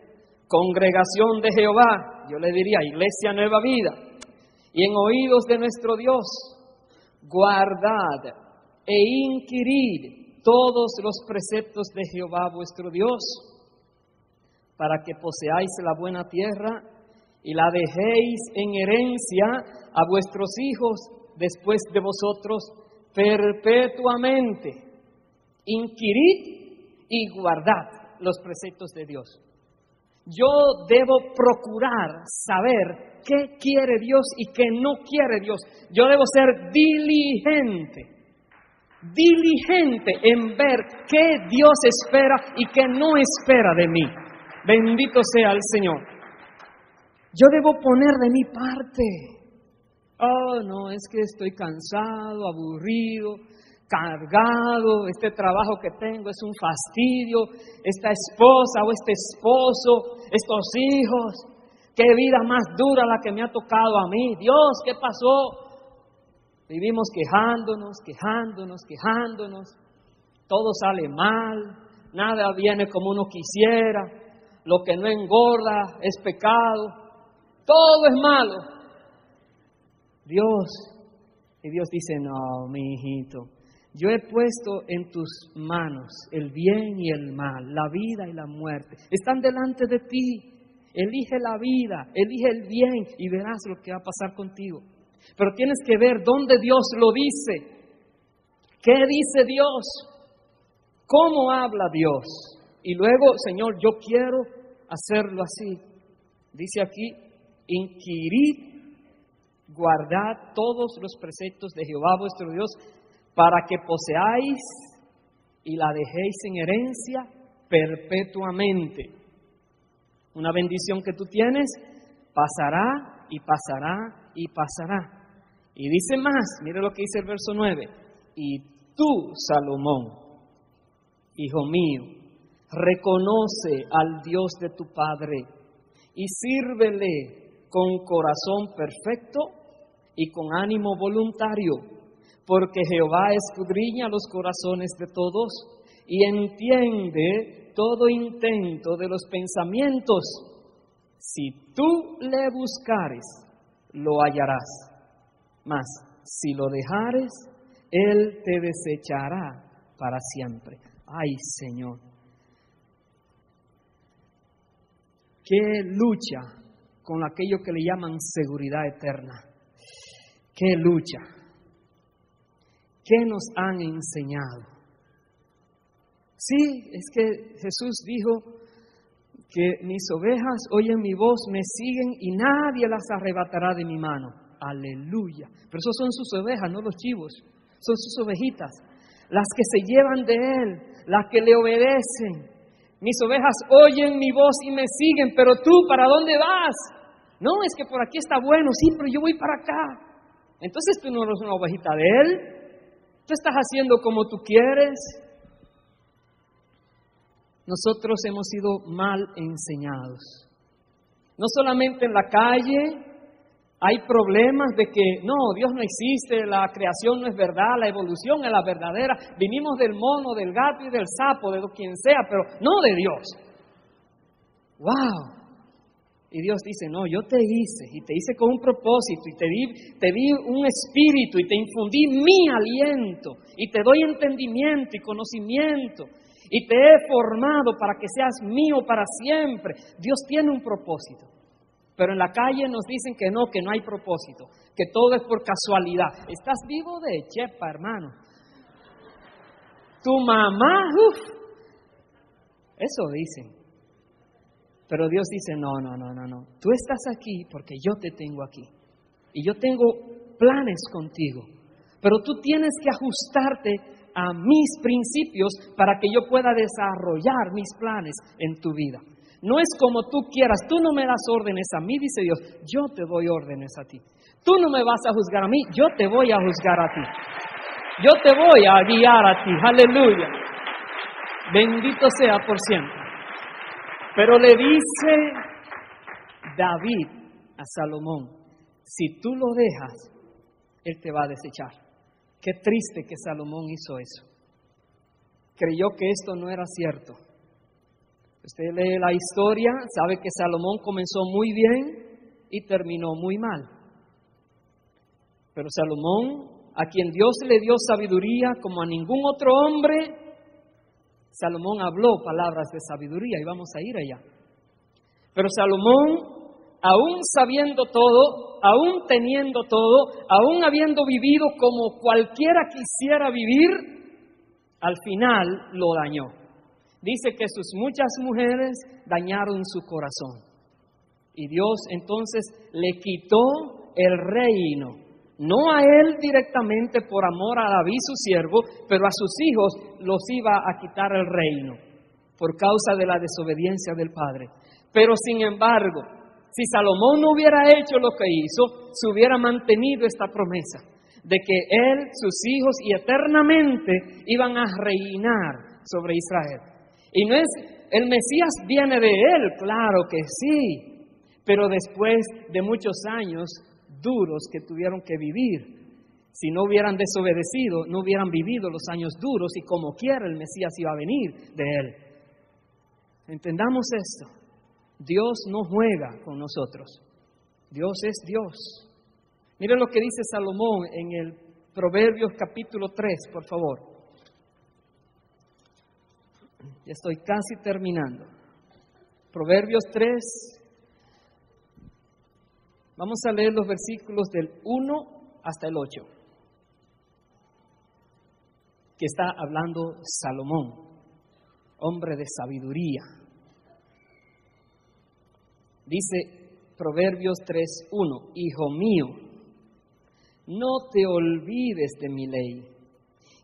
Speaker 1: congregación de Jehová, yo le diría, Iglesia Nueva Vida, y en oídos de nuestro Dios, guardad e inquirid todos los preceptos de Jehová vuestro Dios, para que poseáis la buena tierra y la dejéis en herencia a vuestros hijos después de vosotros perpetuamente. Inquirid y guardad los preceptos de Dios. Yo debo procurar saber qué quiere Dios y qué no quiere Dios. Yo debo ser diligente en ver qué Dios espera y qué no espera de mí. Bendito sea el Señor. Yo debo poner de mi parte. No, es que estoy cansado, aburrido, cargado, este trabajo que tengo es un fastidio, esta esposa o este esposo, estos hijos, qué vida más dura la que me ha tocado a mí. Dios, ¿qué pasó? Vivimos quejándonos, todo sale mal, nada viene como uno quisiera, lo que no engorda es pecado, todo es malo. Y Dios dice, no, mi hijito, yo he puesto en tus manos el bien y el mal, la vida y la muerte, están delante de ti, elige la vida, elige el bien y verás lo que va a pasar contigo. Pero tienes que ver dónde Dios lo dice. ¿Qué dice Dios? ¿Cómo habla Dios? Y luego, Señor, yo quiero hacerlo así. Dice aquí, inquirid, guardad todos los preceptos de Jehová vuestro Dios, para que poseáis y la dejéis en herencia perpetuamente. Una bendición que tú tienes pasará y pasará y pasará. Y dice más, mire lo que dice el verso 9. Y tú, Salomón, hijo mío, reconoce al Dios de tu Padre y sírvele con corazón perfecto y con ánimo voluntario, porque Jehová escudriña los corazones de todos y entiende todo intento de los pensamientos. Si tú le buscares, lo hallarás. Mas si lo dejares, Él te desechará para siempre. Ay, Señor. Qué lucha con aquello que le llaman seguridad eterna. Qué lucha. ¿Qué nos han enseñado? Sí, es que Jesús dijo que mis ovejas oyen mi voz, me siguen y nadie las arrebatará de mi mano. Aleluya. Pero esos son sus ovejas, no los chivos. Son sus ovejitas, las que se llevan de Él, las que le obedecen. Mis ovejas oyen mi voz y me siguen, pero tú, ¿para dónde vas? No, es que por aquí está bueno, sí, pero yo voy para acá. Entonces tú no eres una ovejita de Él. Tú estás haciendo como tú quieres. Nosotros hemos sido mal enseñados. No solamente en la calle hay problemas de que no, Dios no existe, la creación no es verdad, la evolución es la verdadera. Vinimos del mono, del gato y del sapo, de quien sea, pero no de Dios. ¡Wow! Y Dios dice, no, yo te hice, y te hice con un propósito, y te di un espíritu, y te infundí mi aliento, y te doy entendimiento y conocimiento, y te he formado para que seas mío para siempre. Dios tiene un propósito. Pero en la calle nos dicen que no hay propósito, que todo es por casualidad. ¿Estás vivo de chepa, hermano? Tu mamá, eso dicen. Pero Dios dice, no. Tú estás aquí porque yo te tengo aquí. Y yo tengo planes contigo. Pero tú tienes que ajustarte a mis principios para que yo pueda desarrollar mis planes en tu vida. No es como tú quieras. Tú no me das órdenes a mí, dice Dios. Yo te doy órdenes a ti. Tú no me vas a juzgar a mí. Yo te voy a juzgar a ti. Yo te voy a guiar a ti. Aleluya. Bendito sea por siempre. Pero le dice David a Salomón, si tú lo dejas, él te va a desechar. Qué triste que Salomón hizo eso. Creyó que esto no era cierto. Usted lee la historia, sabe que Salomón comenzó muy bien y terminó muy mal. Pero Salomón, a quien Dios le dio sabiduría como a ningún otro hombre, Salomón habló palabras de sabiduría y vamos a ir allá. Pero Salomón, aún sabiendo todo, aún teniendo todo, aún habiendo vivido como cualquiera quisiera vivir, al final lo dañó. Dice que sus muchas mujeres dañaron su corazón. Y Dios entonces le quitó el reino. No a él directamente por amor a David su siervo, pero a sus hijos los iba a quitar el reino por causa de la desobediencia del padre. Pero sin embargo, si Salomón no hubiera hecho lo que hizo, se hubiera mantenido esta promesa de que él, sus hijos y eternamente iban a reinar sobre Israel. Y no es, el Mesías viene de él, claro que sí, pero después de muchos años duros que tuvieron que vivir. Si no hubieran desobedecido, no hubieran vivido los años duros y como quiera el Mesías iba a venir de él. Entendamos esto. Dios no juega con nosotros. Dios es Dios. Miren lo que dice Salomón en el Proverbios capítulo 3, por favor. Ya estoy casi terminando. Proverbios 3. Vamos a leer los versículos del 1 hasta el 8, que está hablando Salomón, hombre de sabiduría. Dice Proverbios 3:1, Hijo mío, no te olvides de mi ley,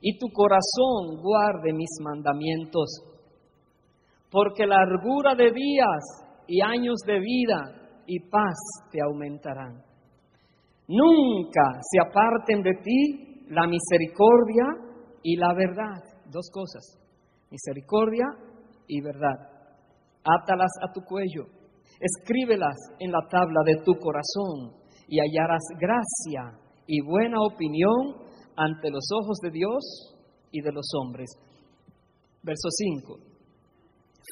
Speaker 1: y tu corazón guarde mis mandamientos, porque largura de días y años de vida y paz te aumentarán. Nunca se aparten de ti la misericordia y la verdad. Dos cosas, misericordia y verdad. Átalas a tu cuello, escríbelas en la tabla de tu corazón y hallarás gracia y buena opinión ante los ojos de Dios y de los hombres. Verso 5.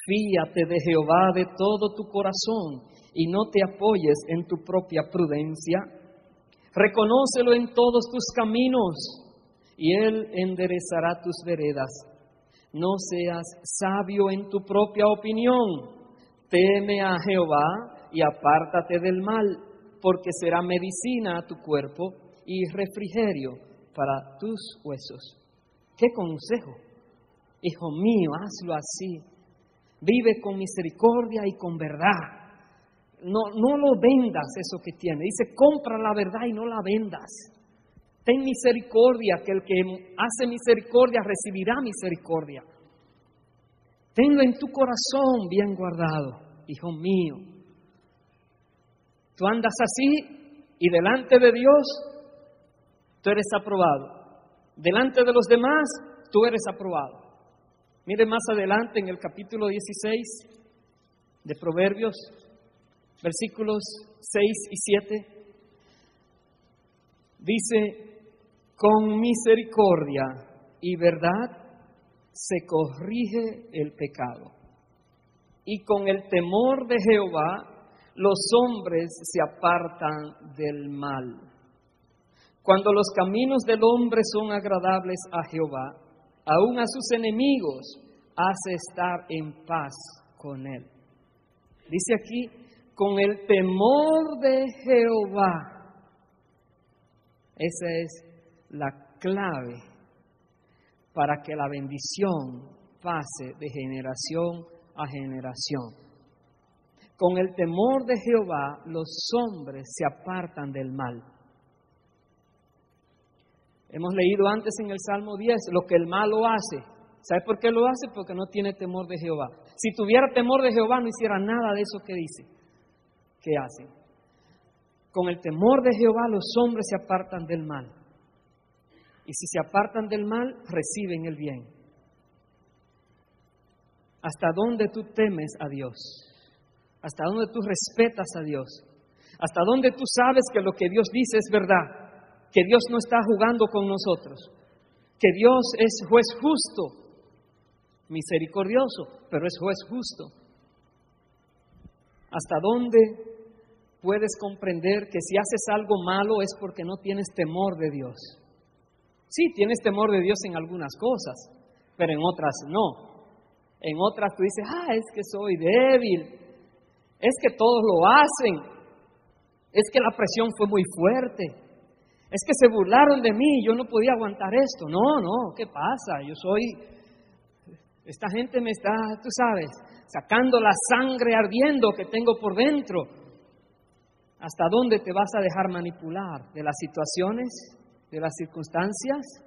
Speaker 1: Fíate de Jehová de todo tu corazón y no te apoyes en tu propia prudencia. Reconócelo en todos tus caminos y Él enderezará tus veredas. No seas sabio en tu propia opinión. Teme a Jehová y apártate del mal, porque será medicina a tu cuerpo y refrigerio para tus huesos. ¡Qué consejo! Hijo mío, hazlo así. Vive con misericordia y con verdad. No lo vendas eso que tienes. Dice, compra la verdad y no la vendas. Ten misericordia, que el que hace misericordia recibirá misericordia. Tenlo en tu corazón bien guardado, hijo mío. Tú andas así y delante de Dios tú eres aprobado. Delante de los demás tú eres aprobado. Mire más adelante en el capítulo 16 de Proverbios, versículos 6 y 7, dice, con misericordia y verdad se corrige el pecado, y con el temor de Jehová los hombres se apartan del mal. Cuando los caminos del hombre son agradables a Jehová, aun a sus enemigos hace estar en paz con él. Dice aquí, con el temor de Jehová. Esa es la clave para que la bendición pase de generación a generación. Con el temor de Jehová los hombres se apartan del mal. Hemos leído antes en el Salmo 10 lo que el malo hace. ¿Sabe por qué lo hace? Porque no tiene temor de Jehová. Si tuviera temor de Jehová no hiciera nada de eso que dice que hacen. Con el temor de Jehová los hombres se apartan del mal. Y si se apartan del mal, reciben el bien. ¿Hasta dónde tú temes a Dios? ¿Hasta dónde tú respetas a Dios? ¿Hasta dónde tú sabes que lo que Dios dice es verdad? Que Dios no está jugando con nosotros. Que Dios es juez justo, misericordioso, pero es juez justo. ¿Hasta dónde puedes comprender que si haces algo malo es porque no tienes temor de Dios? Sí, tienes temor de Dios en algunas cosas, pero en otras no. En otras tú dices, es que soy débil, es que todos lo hacen, es que la presión fue muy fuerte, es que se burlaron de mí y yo no podía aguantar esto. No, ¿qué pasa? Esta gente me está, tú sabes, sacando la sangre ardiendo que tengo por dentro. ¿Hasta dónde te vas a dejar manipular? ¿De las situaciones? ¿De las circunstancias?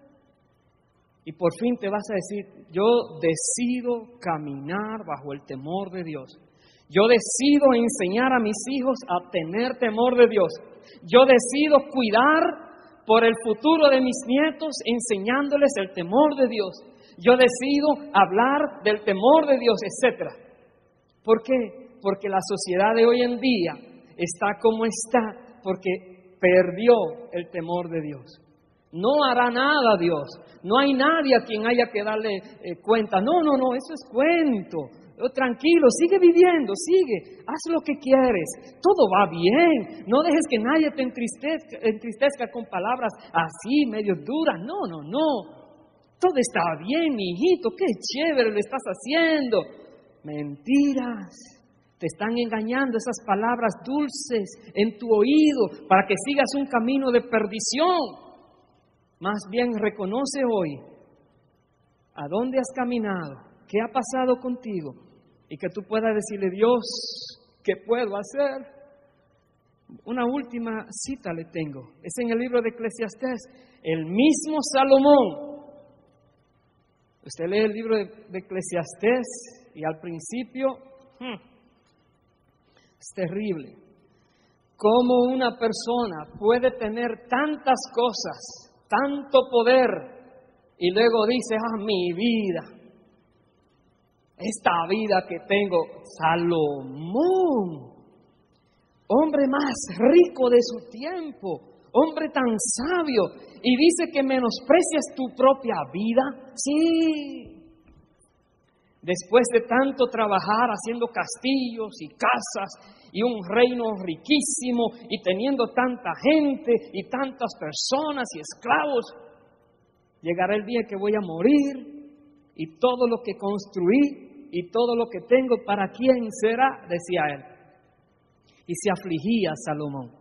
Speaker 1: Y por fin te vas a decir, yo decido caminar bajo el temor de Dios. Yo decido enseñar a mis hijos a tener temor de Dios. Yo decido cuidar por el futuro de mis nietos enseñándoles el temor de Dios. Yo decido hablar del temor de Dios, etc. ¿Por qué? Porque la sociedad de hoy en día está como está, porque perdió el temor de Dios. No hará nada Dios. No hay nadie a quien haya que darle cuenta. No, eso es cuento. Tranquilo, sigue viviendo, sigue, haz lo que quieres, todo va bien, no dejes que nadie te entristezca con palabras así, medio duras, no, todo está bien, mi hijito, qué chévere lo estás haciendo. Mentiras, te están engañando esas palabras dulces en tu oído para que sigas un camino de perdición. Más bien reconoce hoy a dónde has caminado, qué ha pasado contigo, y que tú puedas decirle, Dios, ¿qué puedo hacer? Una última cita le tengo, es en el libro de Eclesiastés, el mismo Salomón. Usted lee el libro de Eclesiastés y al principio es terrible. Cómo una persona puede tener tantas cosas, tanto poder, y luego dice, mi vida, esta vida que tengo. Salomón, hombre más rico de su tiempo, hombre tan sabio, y dice que menosprecias tu propia vida. Sí. Después de tanto trabajar haciendo castillos y casas y un reino riquísimo y teniendo tanta gente y tantas personas y esclavos, llegará el día que voy a morir y todo lo que construí y todo lo que tengo, ¿para quién será?, decía él. Y se afligía Salomón.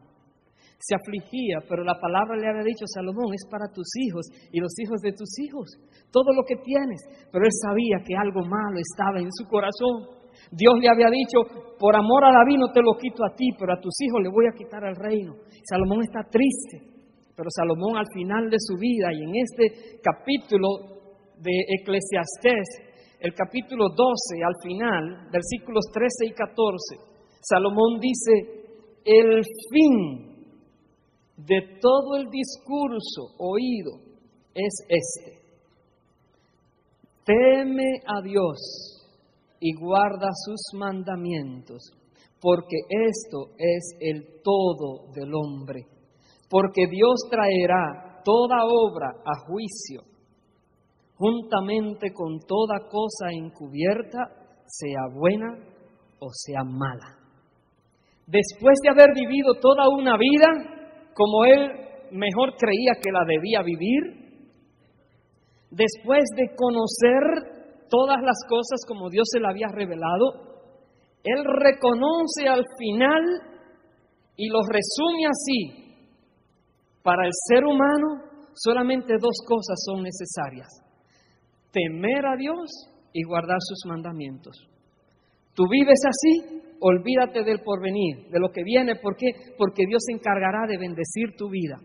Speaker 1: se afligía, pero la palabra le había dicho: Salomón, es para tus hijos y los hijos de tus hijos, todo lo que tienes. Pero él sabía que algo malo estaba en su corazón. Dios le había dicho: por amor a David no te lo quito a ti, pero a tus hijos le voy a quitar el reino. Salomón está triste, pero Salomón al final de su vida, y en este capítulo de Eclesiastés, el capítulo 12, al final, versículos 13 y 14, Salomón dice: el fin de todo el discurso oído es este: teme a Dios y guarda sus mandamientos, porque esto es el todo del hombre. Porque Dios traerá toda obra a juicio, juntamente con toda cosa encubierta, sea buena o sea mala. Después de haber vivido toda una vida como él mejor creía que la debía vivir, después de conocer todas las cosas como Dios se la había revelado, él reconoce al final y lo resume así: para el ser humano solamente dos cosas son necesarias: temer a Dios y guardar sus mandamientos. Tú vives así, olvídate del porvenir, de lo que viene. ¿Por qué? Porque Dios se encargará de bendecir tu vida,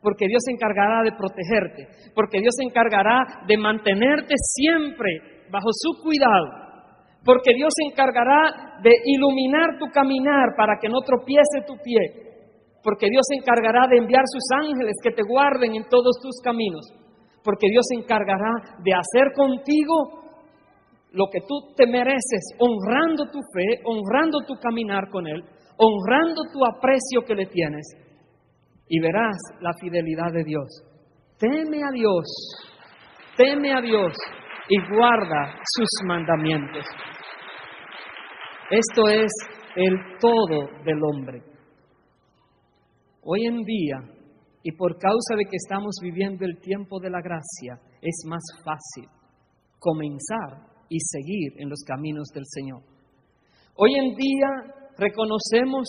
Speaker 1: porque Dios se encargará de protegerte, porque Dios se encargará de mantenerte siempre bajo su cuidado, porque Dios se encargará de iluminar tu caminar para que no tropiece tu pie, porque Dios se encargará de enviar sus ángeles que te guarden en todos tus caminos, porque Dios se encargará de hacer contigo lo que tú te mereces, honrando tu fe, honrando tu caminar con Él, honrando tu aprecio que le tienes, y verás la fidelidad de Dios. Teme a Dios y guarda sus mandamientos. Esto es el todo del hombre. Hoy en día, y por causa de que estamos viviendo el tiempo de la gracia, es más fácil comenzar y seguir en los caminos del Señor. Hoy en día reconocemos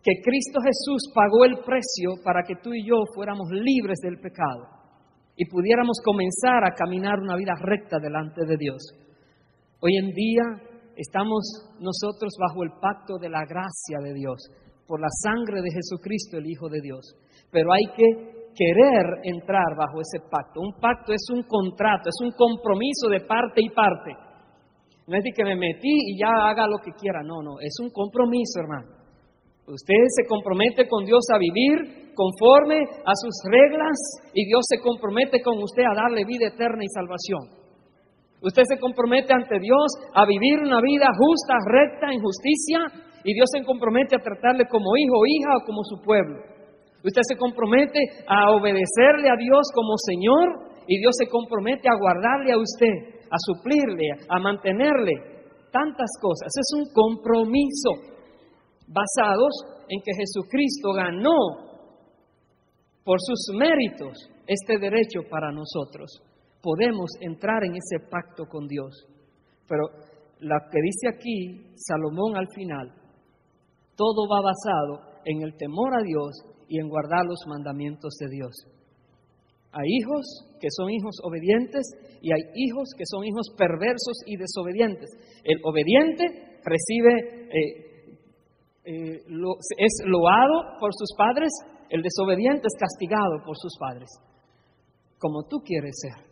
Speaker 1: que Cristo Jesús pagó el precio para que tú y yo fuéramos libres del pecado y pudiéramos comenzar a caminar una vida recta delante de Dios. Hoy en día estamos nosotros bajo el pacto de la gracia de Dios, por la sangre de Jesucristo, el Hijo de Dios. Pero hay que querer entrar bajo ese pacto. Un pacto es un contrato, es un compromiso de parte y parte. No es de que me metí y ya haga lo que quiera. No, es un compromiso, hermano. Usted se compromete con Dios a vivir conforme a sus reglas, y Dios se compromete con usted a darle vida eterna y salvación. Usted se compromete ante Dios a vivir una vida justa, recta, en justicia, y Dios se compromete a tratarle como hijo o hija o como su pueblo. Usted se compromete a obedecerle a Dios como Señor, y Dios se compromete a guardarle a usted, a suplirle, a mantenerle, tantas cosas. Es un compromiso basados en que Jesucristo ganó por sus méritos este derecho para nosotros. Podemos entrar en ese pacto con Dios. Pero lo que dice aquí Salomón al final, todo va basado en el temor a Dios y en guardar los mandamientos de Dios. Hay hijos que son hijos obedientes y hay hijos que son hijos perversos y desobedientes. El obediente recibe, es loado por sus padres, el desobediente es castigado por sus padres. Como tú quieres ser.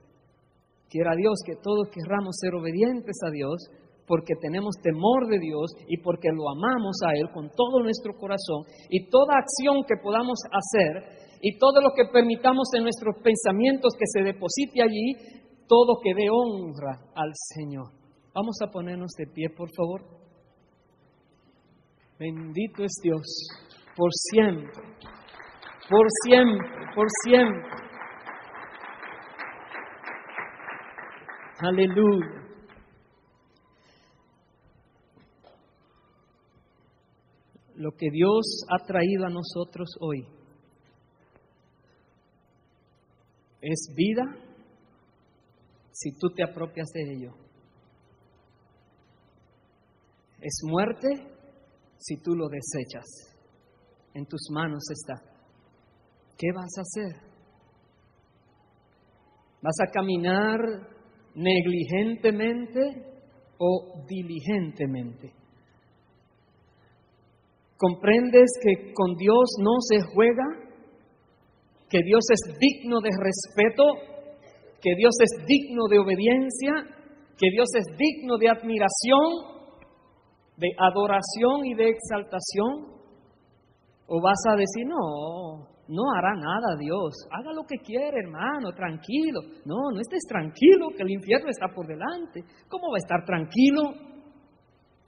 Speaker 1: Quiera Dios que todos querramos ser obedientes a Dios, porque tenemos temor de Dios y porque lo amamos a Él con todo nuestro corazón, y toda acción que podamos hacer y todo lo que permitamos en nuestros pensamientos que se deposite allí, todo que dé honra al Señor. Vamos a ponernos de pie, por favor. Bendito es Dios, por siempre, por siempre, por siempre. Aleluya. Lo que Dios ha traído a nosotros hoy es vida si tú te apropias de ello. Es muerte si tú lo desechas. En tus manos está. ¿qué vas a hacer? ¿Vas a caminar negligentemente o diligentemente? ¿Comprendes que con Dios no se juega? ¿Que Dios es digno de respeto? ¿Que Dios es digno de obediencia? ¿Que Dios es digno de admiración, de adoración y de exaltación? ¿O vas a decir, no hará nada Dios, haga lo que quiere, hermano, tranquilo? No estés tranquilo, que el infierno está por delante. ¿Cómo va a estar tranquilo?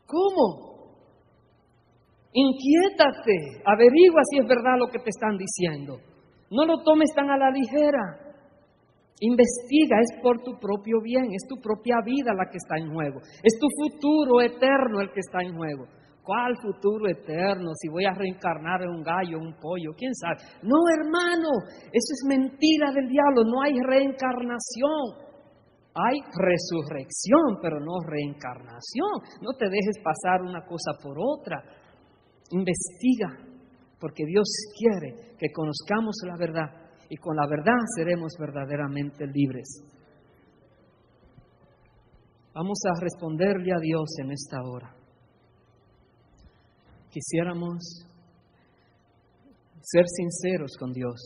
Speaker 1: ¿Cómo? Inquiétate, averigua si es verdad lo que te están diciendo. No lo tomes tan a la ligera. Investiga, es por tu propio bien, es tu propia vida la que está en juego. Es tu futuro eterno el que está en juego. ¿Cuál futuro eterno? Si voy a reencarnar en un gallo, un pollo, quién sabe. No, hermano, eso es mentira del diablo. No hay reencarnación. Hay resurrección, pero no reencarnación. No te dejes pasar una cosa por otra. Investiga, porque Dios quiere que conozcamos la verdad y con la verdad seremos verdaderamente libres. Vamos a responderle a Dios en esta hora. Quisiéramos ser sinceros con Dios,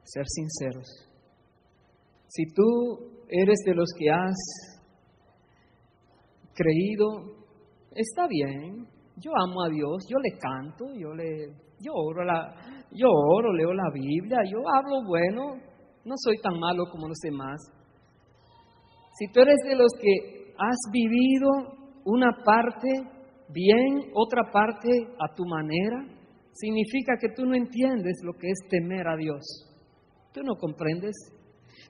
Speaker 1: ser sinceros. Si tú eres de los que has creído, está bien. Yo amo a Dios, yo le canto, yo oro, leo la Biblia, yo hablo bueno, no soy tan malo como los demás. Si tú eres de los que has vivido una parte bien, otra parte a tu manera, significa que tú no entiendes lo que es temer a Dios. Tú no comprendes.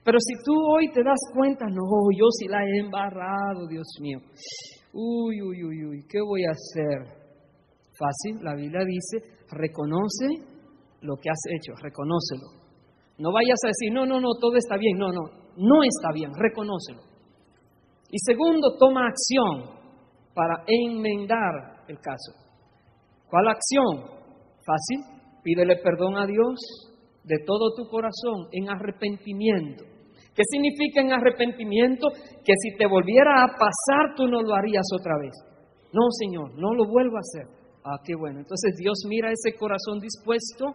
Speaker 1: Pero si tú hoy te das cuenta, yo sí la he embarrado, Dios mío. Uy, ¿qué voy a hacer? Fácil, la Biblia dice, reconoce lo que has hecho, reconócelo. No vayas a decir, no, todo está bien. No está bien, reconócelo. Y segundo, toma acción para enmendar el caso. ¿Cuál acción? Fácil, pídele perdón a Dios de todo tu corazón en arrepentimiento. ¿Qué significa en arrepentimiento? Que si te volviera a pasar, tú no lo harías otra vez. No, Señor, no lo vuelvo a hacer. Qué bueno. Entonces Dios mira ese corazón dispuesto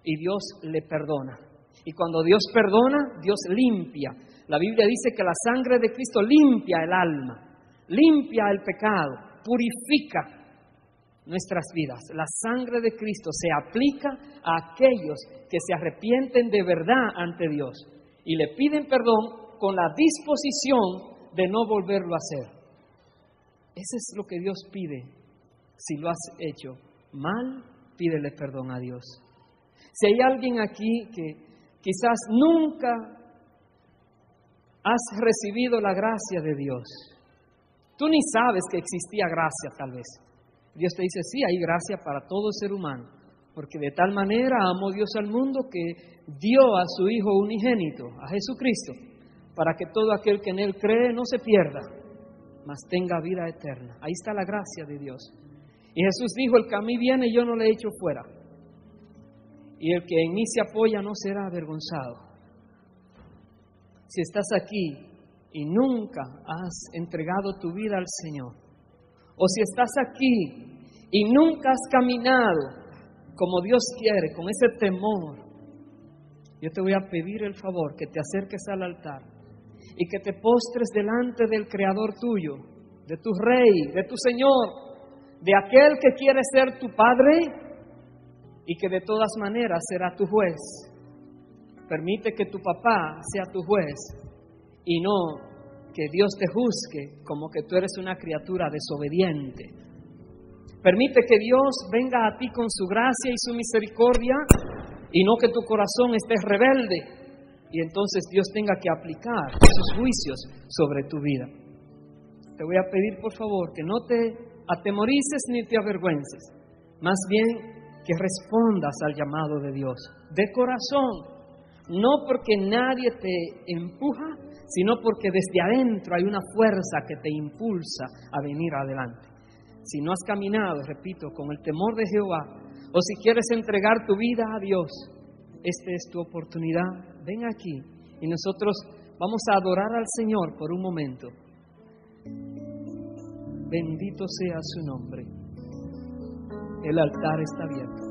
Speaker 1: y Dios le perdona. Y cuando Dios perdona, Dios limpia. La Biblia dice que la sangre de Cristo limpia el alma, limpia el pecado, purifica nuestras vidas. La sangre de Cristo se aplica a aquellos que se arrepienten de verdad ante Dios y le piden perdón con la disposición de no volverlo a hacer. Eso es lo que Dios pide. Si lo has hecho mal, pídele perdón a Dios. Si hay alguien aquí que quizás nunca has recibido la gracia de Dios, tú ni sabes que existía gracia tal vez. Dios te dice, sí, hay gracia para todo ser humano, porque de tal manera amó Dios al mundo que dio a su Hijo unigénito, a Jesucristo, para que todo aquel que en Él cree no se pierda, mas tenga vida eterna. Ahí está la gracia de Dios. Y Jesús dijo, el que a mí viene yo no le echo fuera, y el que en mí se apoya no será avergonzado. Si estás aquí y nunca has entregado tu vida al Señor, o si estás aquí y nunca has caminado como Dios quiere, con ese temor, yo te voy a pedir el favor que te acerques al altar y que te postres delante del Creador tuyo, de tu Rey, de tu Señor, de aquel que quiere ser tu Padre y que de todas maneras será tu juez. Permite que tu papá sea tu juez y no que Dios te juzgue como que tú eres una criatura desobediente. Permite que Dios venga a ti con su gracia y su misericordia y no que tu corazón esté rebelde y entonces Dios tenga que aplicar sus juicios sobre tu vida. Te voy a pedir por favor que no te atemorices ni te avergüences, más bien que respondas al llamado de Dios de corazón, no porque nadie te empuja, sino porque desde adentro hay una fuerza que te impulsa a venir adelante. Si no has caminado, repito, con el temor de Jehová, O si quieres entregar tu vida a Dios, esta es tu oportunidad. Ven aquí y nosotros vamos a adorar al Señor por un momento. Bendito sea su nombre. El altar está abierto.